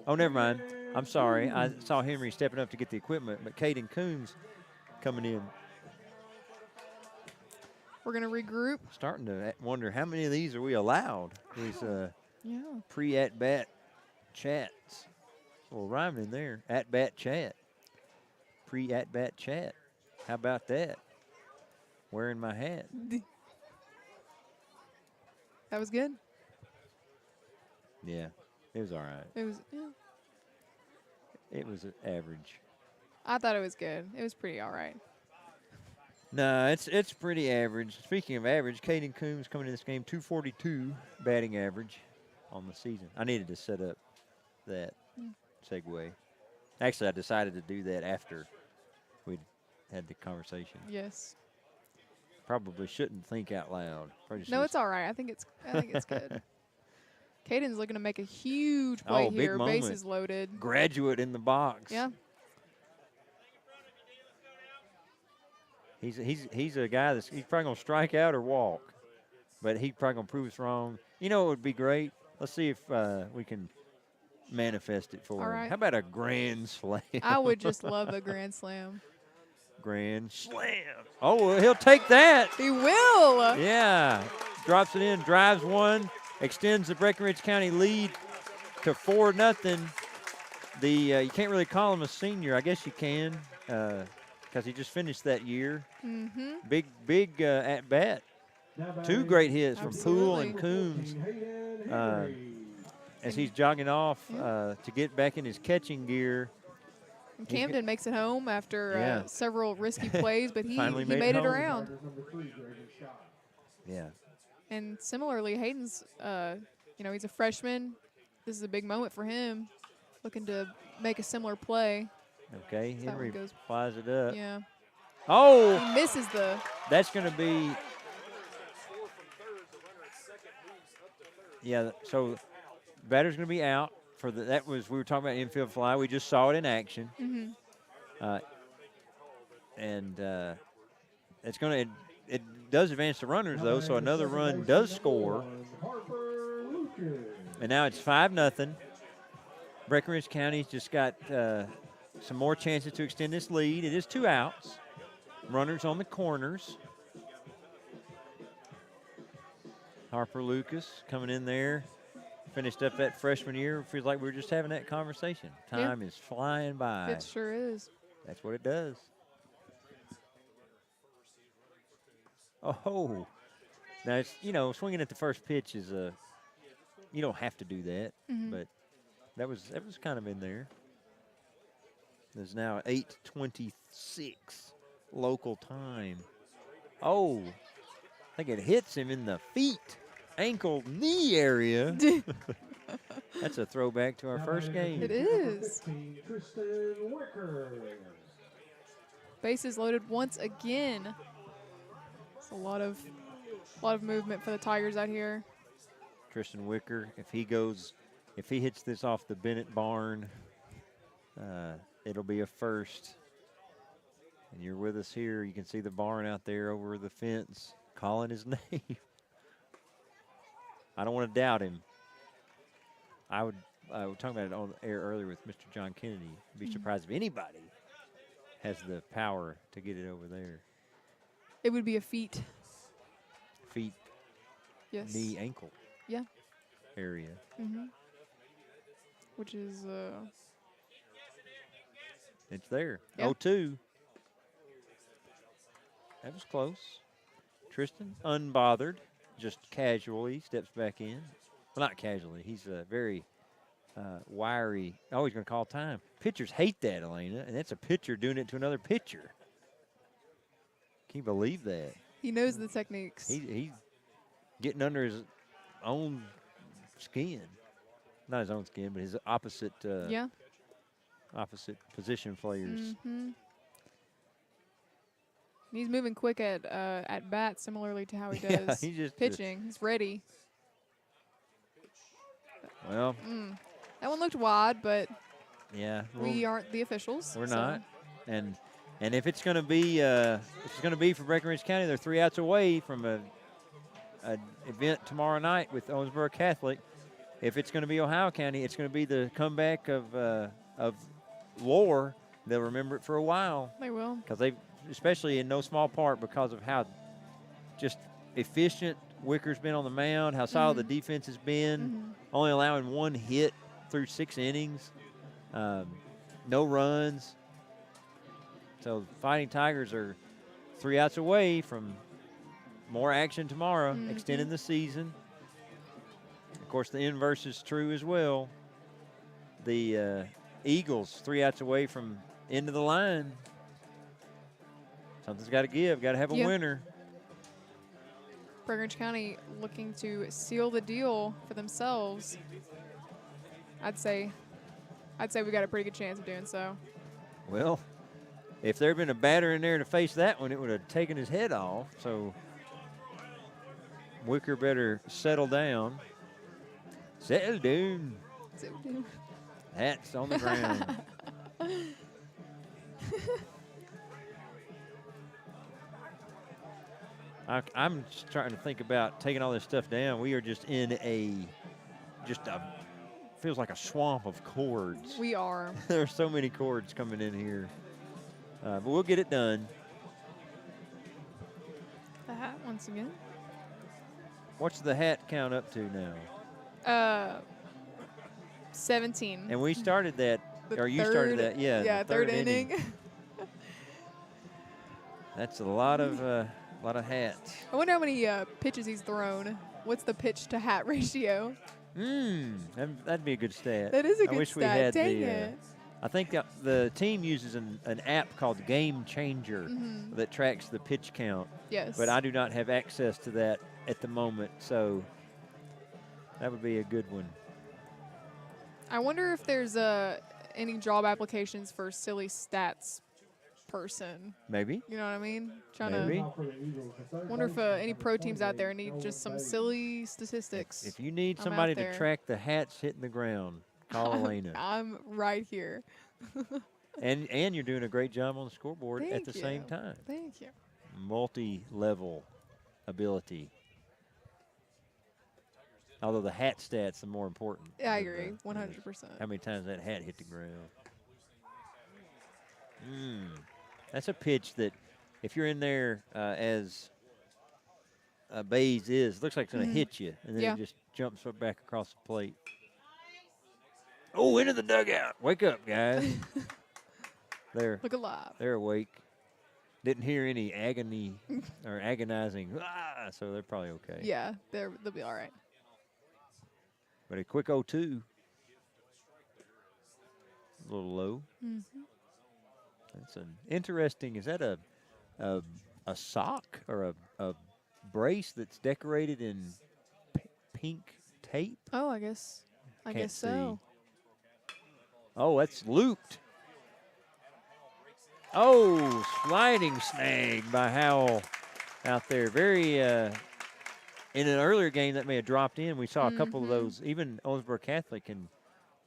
oh, never mind. I'm sorry. I saw Henry stepping up to get the equipment, but Caden Coombs coming in. We're going to regroup. Starting to wonder how many of these are we allowed, these Yeah. pre-at-bat chats. Well, rhyming in there. At-bat chat. Pre-at-bat chat. How about that? Wearing my hat. That was good. Yeah, it was all right. It was, yeah. It was average. I thought it was good. It was pretty all right. No, it's pretty average. Speaking of average, Caden Coombs coming in this game, 242 batting average on the season. I needed to set up that segue. Actually, I decided to do that after we'd had the conversation. Yes. Probably shouldn't think out loud. Probably No, should it's all right. I think it's good. Caden's looking to make a huge play big here. moment. Bases loaded. Graduate in the box. Yeah. He's a guy he's probably gonna strike out or walk, but he's probably gonna prove us wrong. You know, it would be great. Let's see if we can manifest it for All him. right. How about a grand slam? I would just love a grand slam. Grand slam. Oh, well, he'll take that. He will. Yeah, drops it in, drives one, extends the Breckinridge County lead to 4-0. You can't really call him a senior. I guess you can. Because he just finished that year. Mm-hmm. Big at bat. 2 great hits from Poole and Coombs as he's jogging off to get back in his catching gear. And Camden makes it home after several risky plays, but he Finally made it home. around. Yeah. And similarly, Hayden's, he's a freshman. This is a big moment for him, looking to make a similar play. Okay, that Henry one goes- flies it up. Yeah. Oh, He misses the. that's going to be. Yeah, so batter's going to be out for we were talking about infield fly. We just saw it in action. Mm-hmm. And it's going to it does advance the runners though, so another run does score. And now it's 5-0. Breckinridge County's just got some more chances to extend this lead. It is 2 outs. Runners on the corners. Harper Lucas coming in there. Finished up that freshman year. Feels like we were just having that conversation. Time is flying by. It sure is. That's what it does. Oh. Now, it's, swinging at the first pitch is you don't have to do that, but that was kind of in there. There's now 8:26 local time. Oh, I think it hits him in the feet, ankle, knee area. That's a throwback to our first game. It is. Bases loaded once again. It's a lot of movement for the Tigers out here. Tristan Wicker, if he hits this off the Bennett barn, it'll be a first. And you're with us here. You can see the barn out there over the fence calling his name. I don't want to doubt him. I was talking about it on the air earlier with Mr. John Kennedy. I'd be surprised if anybody has the power to get it over there. It would be a feat. Feet, Yes. knee, ankle. Yeah. Area. Mm-hmm. Which is It's there. Yeah. 0-2. That was close. Tristan, unbothered, just casually steps back in. Well, not casually. He's very wiry. Oh, he's going to call time. Pitchers hate that, Elena, and that's a pitcher doing it to another pitcher. Can you believe that? He knows the techniques. He's getting under his own skin. Not his own skin, but his opposite opposite position players. He's moving quick at bat, similarly to how he Yeah, does he just pitching. He's ready. Well, That one looked wide, but yeah, we aren't the officials. we're so- not. And if it's going to be for Breckinridge County, they're 3 outs away from an event tomorrow night with Owensboro Catholic. If it's going to be Ohio County, it's going to be the comeback of lore. They'll remember it for a while. They will. Because they, especially in no small part because of how just efficient Wicker's been on the mound, how solid the defense has been, only allowing 1 hit through 6 innings, no runs. So Fighting Tigers are 3 outs away from more action tomorrow, extending the season. Of course, the inverse is true as well. The Eagles 3 outs away from end of the line. Something's got to give. Got to have a winner. Breckinridge County looking to seal the deal for themselves. I'd say we got a pretty good chance of doing so. Well, if there had been a batter in there to face that one, it would have taken his head off. So Wicker better settle down. Settle down. Hats on the ground. I'm starting to think about taking all this stuff down. We are just in feels like a swamp of cords. We are. There are so many cords coming in here. But we'll get it done. The hat once again. What's the hat count up to now? 17. And we started that, The or you started that, yeah. Yeah, the third inning. That's a lot of hats. I wonder how many pitches he's thrown. What's the pitch to hat ratio? That'd be a good stat. That is a I good wish stat. we had Dang it. I think the team uses an app called Game Changer that tracks the pitch count. Yes. But I do not have access to that at the moment, so that would be a good one. I wonder if there's any job applications for silly stats person. Maybe. You know what I mean? Maybe. Wonder if any pro teams out there need just some silly statistics. If you need I'm somebody out to there. track the hats hitting the ground, call Elena. I'm right here. And you're doing a great job on the scoreboard at Thank the you. same time. Thank you. Multi-level ability. Although the hat stats are more important. Yeah, I than agree. the- 100%. How many times that hat hit the ground. That's a pitch that if you're in there as Bays is, looks like it's going to hit you, and then Yeah. it just jumps up back across the plate. Oh, into the dugout. Wake up, guys. Look alive. They're awake. Didn't hear any agony or agonizing, so they're probably okay. Yeah, they'll be all right. But a quick 0-2. A little low. That's an interesting. Is that a sock or a brace that's decorated in pink tape? Oh, I guess Can't so. Oh, that's looped. Oh, sliding snag by Howell out there. Very, in an earlier game that may have dropped in, we saw a couple of those, even Owensboro Catholic, and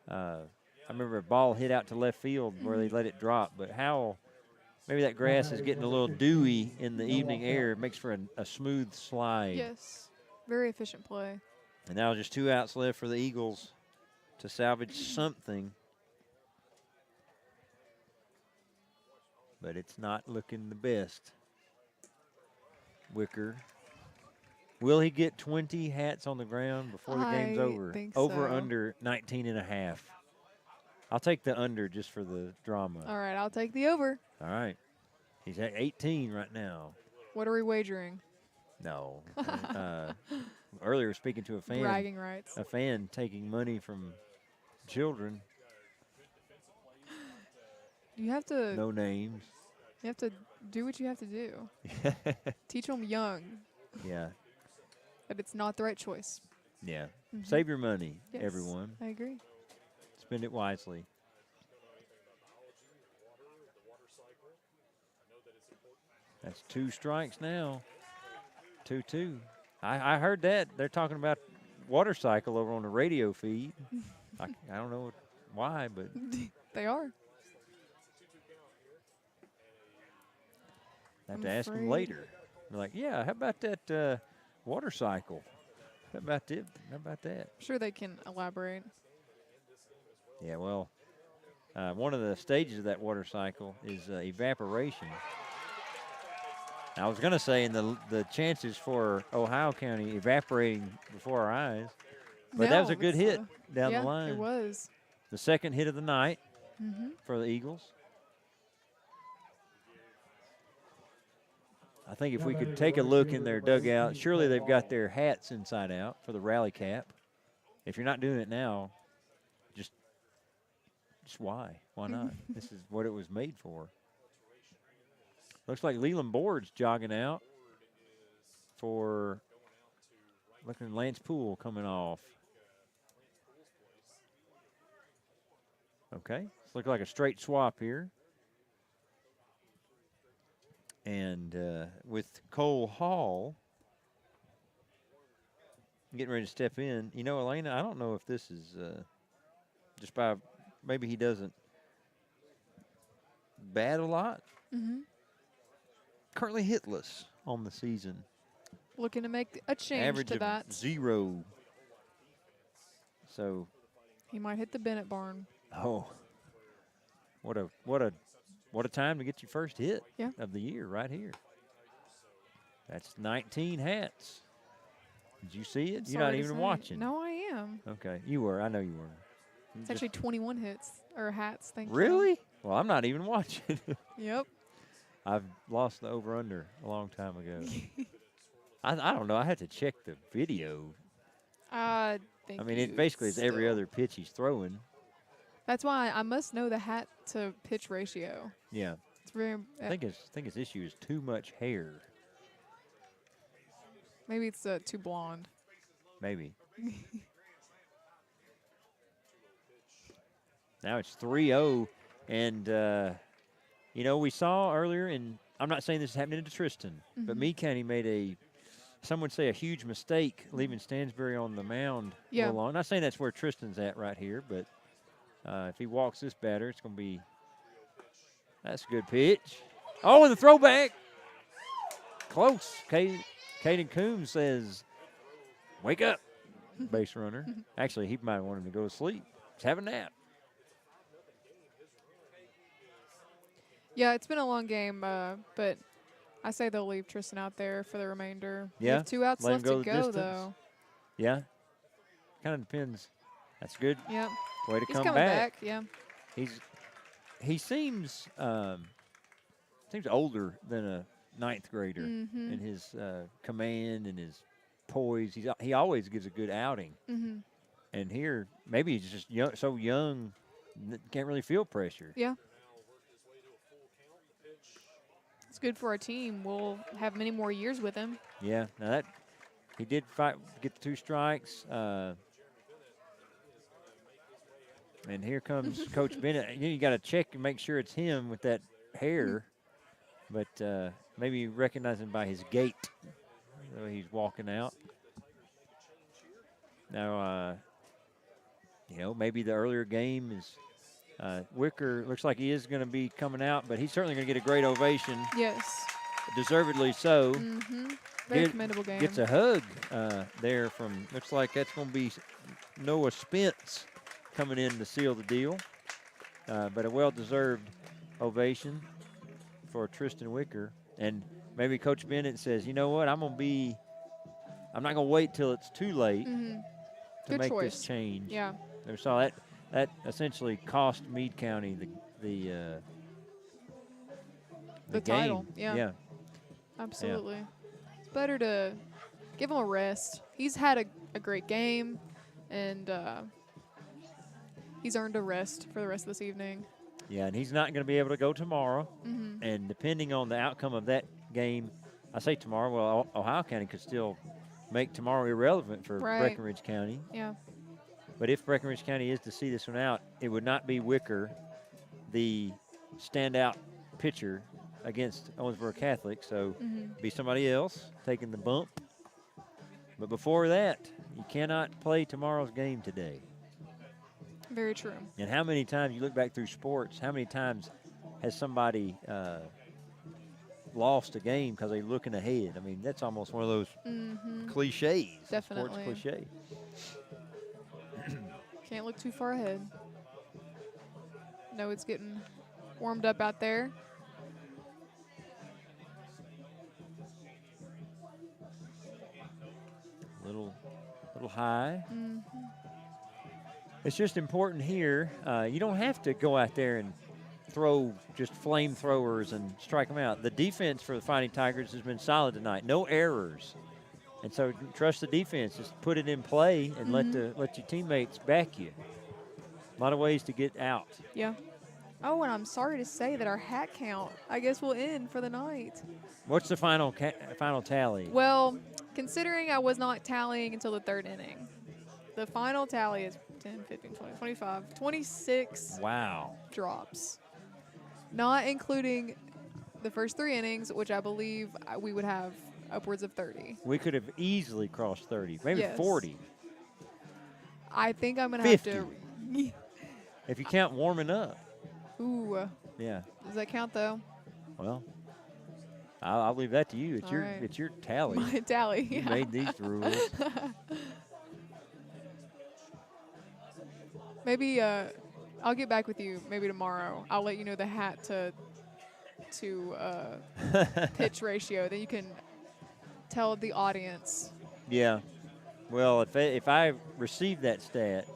I remember a ball hit out to left field where they let it drop. But Howell, maybe that grass is getting a little dewy in the evening air. It makes for a smooth slide. Yes. Very efficient play. And now just 2 outs left for the Eagles to salvage something. But it's not looking the best. Wicker. Will he get 20 hats on the ground before the game's I over? think Over, so. under 19.5. I'll take the under just for the drama. All right, I'll take the over. All right. He's at 18 right now. What are we wagering? No. Earlier, speaking to a fan, Bragging rights. a fan taking money from children, You have to. no names. You have to do what you have to do. Teach them young Yeah, that it's not the right choice. yeah. Mhm. Save your money, Yes, everyone. I agree. Spend it wisely. That's 2 strikes now. 2-2. I heard that. They're talking about water cycle over on the radio feed. I don't know why, but They are. I have I'm to ask them afraid. later. They're like, yeah, how about that water cycle? How about that? How about that? I'm sure they can elaborate. Yeah, well, one of the stages of that water cycle is evaporation. I was going to say, in the chances for Ohio County evaporating before our eyes, but that was a good hit down yeah, the line. It was. The second hit of the night Mm-hmm. for the Eagles. I think if we could take a look in their dugout, surely they've got their hats inside out for the rally cap. If you're not doing it now, just why? Why not? This is what it was made for. Looks like Leland Board's jogging out for looking at Lance Poole coming off. Okay, it's looking like a straight swap here. And with Cole Hall getting ready to step in, you know, Elena, I don't know if this is just by maybe he doesn't bat a lot. Mm-hmm. Currently hitless on the season. Looking to make a change Average to of that. 0. So, He might hit the Bennett barn. oh, what a time to get your first hit Yeah. of the year right here. That's 19 hats. Did you see it? You're not Sorry to even say. watching. No, I am. Okay, you were. I know you were. You It's just- actually 21 hits or hats. Thank you. really? Well, I'm not even watching. Yep. I've lost the over/under a long time ago. I don't know. I had to check the video. I think. I mean, it you basically is every still- other pitch he's throwing. That's why I must know the hat to pitch ratio. Yeah, It's very. I think his issue is too much hair. Maybe it's too blonde. Maybe. Now it's 3-0, and you know, we saw earlier, and I'm not saying this is happening to Tristan, but Mhm. Meade County made some would say a huge mistake leaving Stansbury on the mound Yeah. a little long. Not saying that's where Tristan's at right here, but if he walks this batter, it's going to be, that's a good pitch. Oh, and the throwback. Close. Caden Coombs says, wake up, base runner. Actually, he might want him to go to sleep. Just have a nap. Yeah, it's been a long game, but I say they'll leave Tristan out there for the remainder. We Yeah, have 2 outs let him left go to the go, distance. though. Yeah. Kind of depends. That's good. Yep. Way to He's come coming back. Yeah. He seems older than a 9th grader Mm-hmm. in his command and his poise. He always gives a good outing. Mm-hmm. And here, maybe he's just young, so young, can't really feel pressure. Yeah. It's good for our team. We'll have many more years with him. Yeah. Now that he did get the 2 strikes. And here comes Coach Bennett. You got to check and make sure it's him with that hair, but maybe recognize him by his gait. The way he's walking out. Now, you know, maybe the earlier game is Wicker looks like he is going to be coming out, but he's certainly going to get a great ovation, Yes. deservedly so. Mm-hmm. Very Get- commendable game. Gets a hug there from, looks like that's going to be Noah Spence coming in to seal the deal. But a well-deserved ovation for Tristan Wicker. And maybe Coach Bennett says, you know what, I'm not going to wait till it's too late Mm-hmm. to Good make choice. this change. Yeah. We saw that essentially cost Meade County the The game. title, yeah. Yeah. Absolutely. better to give him a rest. He's had a great game, and he's earned a rest for the rest of this evening. Yeah, and he's not going to be able to go tomorrow. And depending on the outcome of that game, I say tomorrow, well, Ohio County could still make tomorrow irrelevant for Right. Breckinridge County. Yeah. But if Breckinridge County is to see this one out, it would not be Wicker, the standout pitcher against Owensboro Catholic. So be somebody else taking the bump. But before that, you cannot play tomorrow's game today. Very true. And how many times, you look back through sports, how many times has somebody lost a game because they're looking ahead? I mean, that's almost one of those cliches. Definitely. Sports cliche. Can't look too far ahead. No, it's getting warmed up out there. Little high. It's just important here. You don't have to go out there and throw just flamethrowers and strike them out. The defense for the Fighting Tigers has been solid tonight. No errors. And so trust the defense. Just put it in play and let your teammates back you. A lot of ways to get out. Yeah. Oh, and I'm sorry to say that our hat count, I guess, will end for the night. What's the final tally? Well, considering I was not tallying until the third inning, the final tally is 10, 15, 20, 25, 26 Wow. drops. Not including the first 3 innings, which I believe we would have upwards of 30. We could have easily crossed 30, maybe Yes. 40. I think I'm going to have to. If you count warming up. Ooh. Yeah. Does that count, though? Well, I'll leave that to you. All right. It's your tally. My tally. You Yeah. made these rules. Maybe I'll get back with you maybe tomorrow. I'll let you know the hat to pitch ratio. Then you can tell the audience. Yeah. Well, if I receive that stat,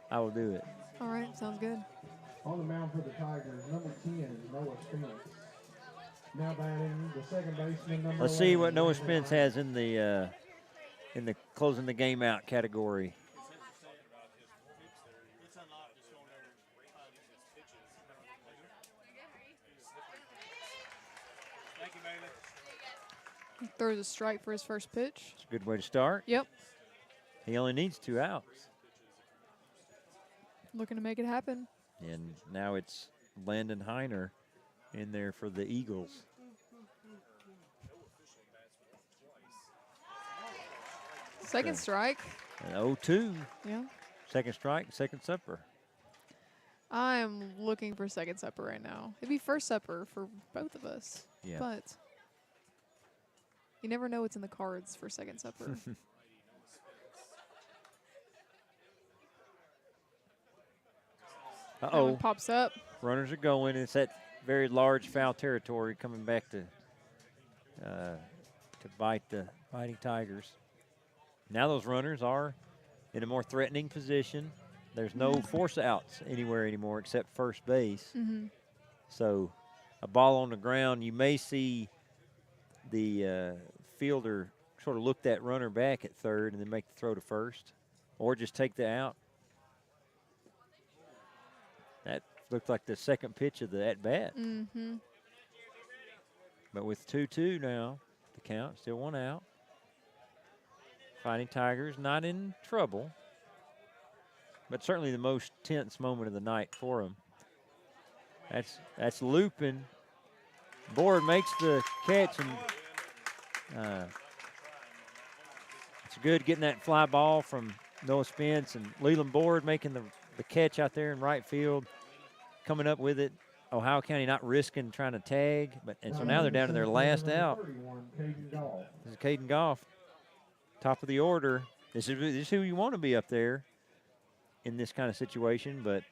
I will do it. All right, sounds good. On the mound for the Tigers, number 10, Noah Spence. Now batting the second baseman, number Let's see 11, what Noah Brandon Spence has in the closing the game out category. He throws a strike for his first pitch. It's a good way to start. Yep. He only needs 2 outs. Looking to make it happen. And now it's Landon Heiner in there for the Eagles. Second strike. And 0-2. Yeah. Second strike, second supper. I am looking for second supper right now. It'd be first supper for both of us. Yeah. But you never know what's in the cards for second supper. That one Uh-oh. pops up. Runners are going. It's that very large foul territory coming back to bite the Fighting Tigers. Now those runners are in a more threatening position. There's no force outs anywhere anymore except first base. So a ball on the ground, you may see the fielder sort of look that runner back at third and then make the throw to first, or just take the out. That looked like the second pitch of the at-bat. But with 2-2 now, the count, still 1 out. Fighting Tigers not in trouble, but certainly the most tense moment of the night for them. That's looping. Board makes the catch, and it's good getting that fly ball from Noah Spence, and Leland Board making the catch out there in right field, coming up with it. Ohio County not risking trying to tag, and so now they're down to their last out. This is Caden Goff, top of the order. This is who you want to be up there in this kind of situation, but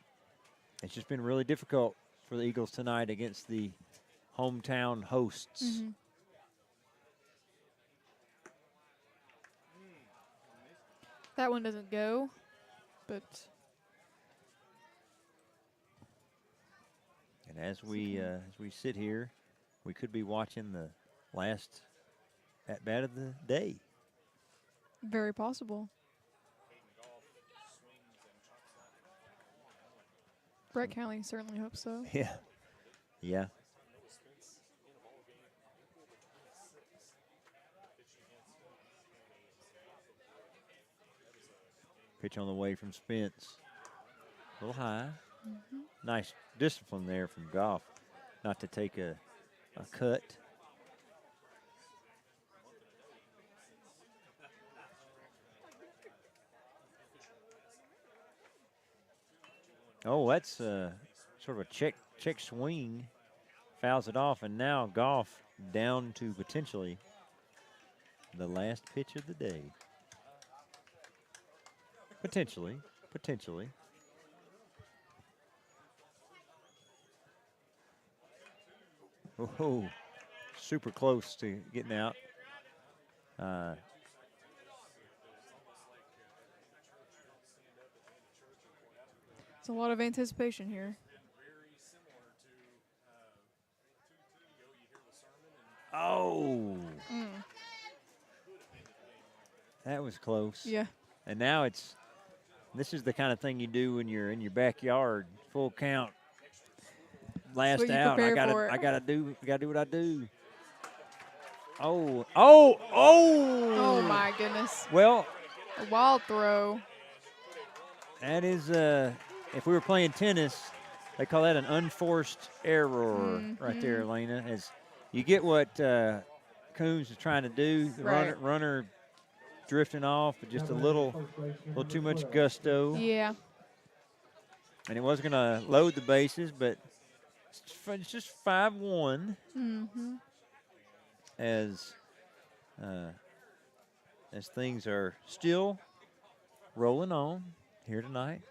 it's just been really difficult for the Eagles tonight against the hometown hosts. That one doesn't go, but And as we sit here, we could be watching the last at bat of the day. Very possible. Brett County certainly hopes so. Yeah. Yeah. Pitch on the way from Spence. A little high. Nice discipline there from Goff not to take a cut. Oh, that's sort of a check swing. Fouls it off, and now Goff down to potentially the last pitch of the day. Potentially. Oh, super close to getting out. It's a lot of anticipation here. Oh. That was close. Yeah. And now this is the kind of thing you do when you're in your backyard, full count. Last what you out. prepare for it. I gotta do what I do. Oh. Oh my goodness. Well, A wild throw. that is if we were playing tennis, they call that an unforced error right there, Elena. As you get what Coombs is trying to do, the Right. runner drifting off, but just a little too much gusto. Yeah. And it wasn't going to load the bases, but it's just 5-1 as things are still rolling on here tonight.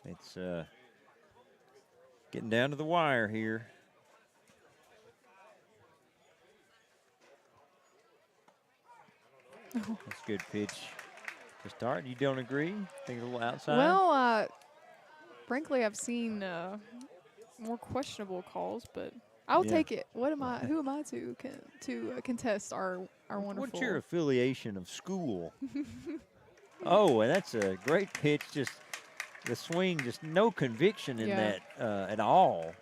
It's getting down to the wire here. That's a good pitch to start. You don't agree? Think a little outside? Well, frankly, I've seen more questionable calls, but I'll take it. What am I? Who am I to contest our wonderful? What's your affiliation of school? Oh, and that's a great pitch. Just the swing, just no conviction in that at all.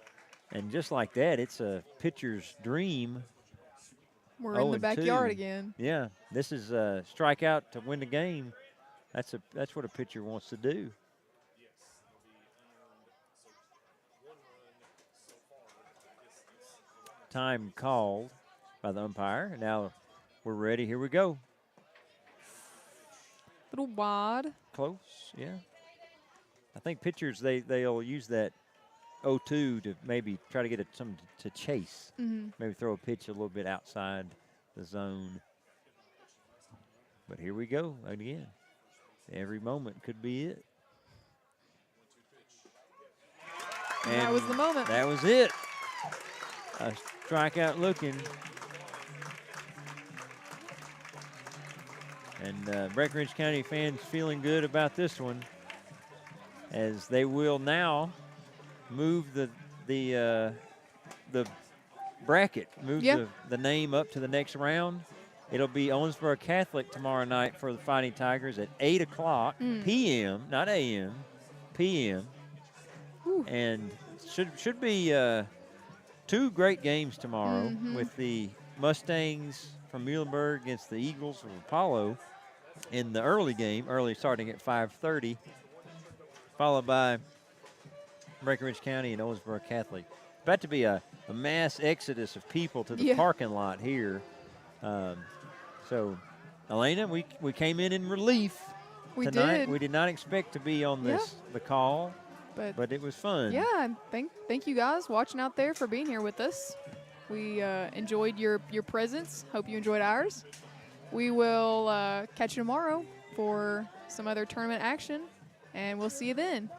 And just like that, it's a pitcher's dream. We're in the 0-2. backyard again. Yeah, this is a strikeout to win the game. That's what a pitcher wants to do. Time called by the umpire. Now we're ready. Here we go. Little wide. Close, yeah. I think pitchers, they'll use that 0-2 to maybe try to get something to chase. Maybe throw a pitch a little bit outside the zone. But here we go again. Every moment could be it. And that was the moment. That was it. A strikeout looking. And Breckinridge County fans feeling good about this one, as they will now move the bracket, move the name up to the next round. It'll be Owensboro Catholic tomorrow night for the Fighting Tigers at 8 o'clock p.m., not a.m., p.m. And should be two great games tomorrow with the Mustangs from Muhlenberg against the Eagles of Apollo in the early game, starting at 5:30, followed by Breckinridge County and Owensboro Catholic. About to be a mass exodus of people to the parking lot here. So, Elena, we came in relief tonight. Did. We did not expect to be on the call, but it was fun. Yeah, and thank you guys watching out there for being here with us. We enjoyed your presence. Hope you enjoyed ours. We will catch you tomorrow for some other tournament action, and we'll see you then.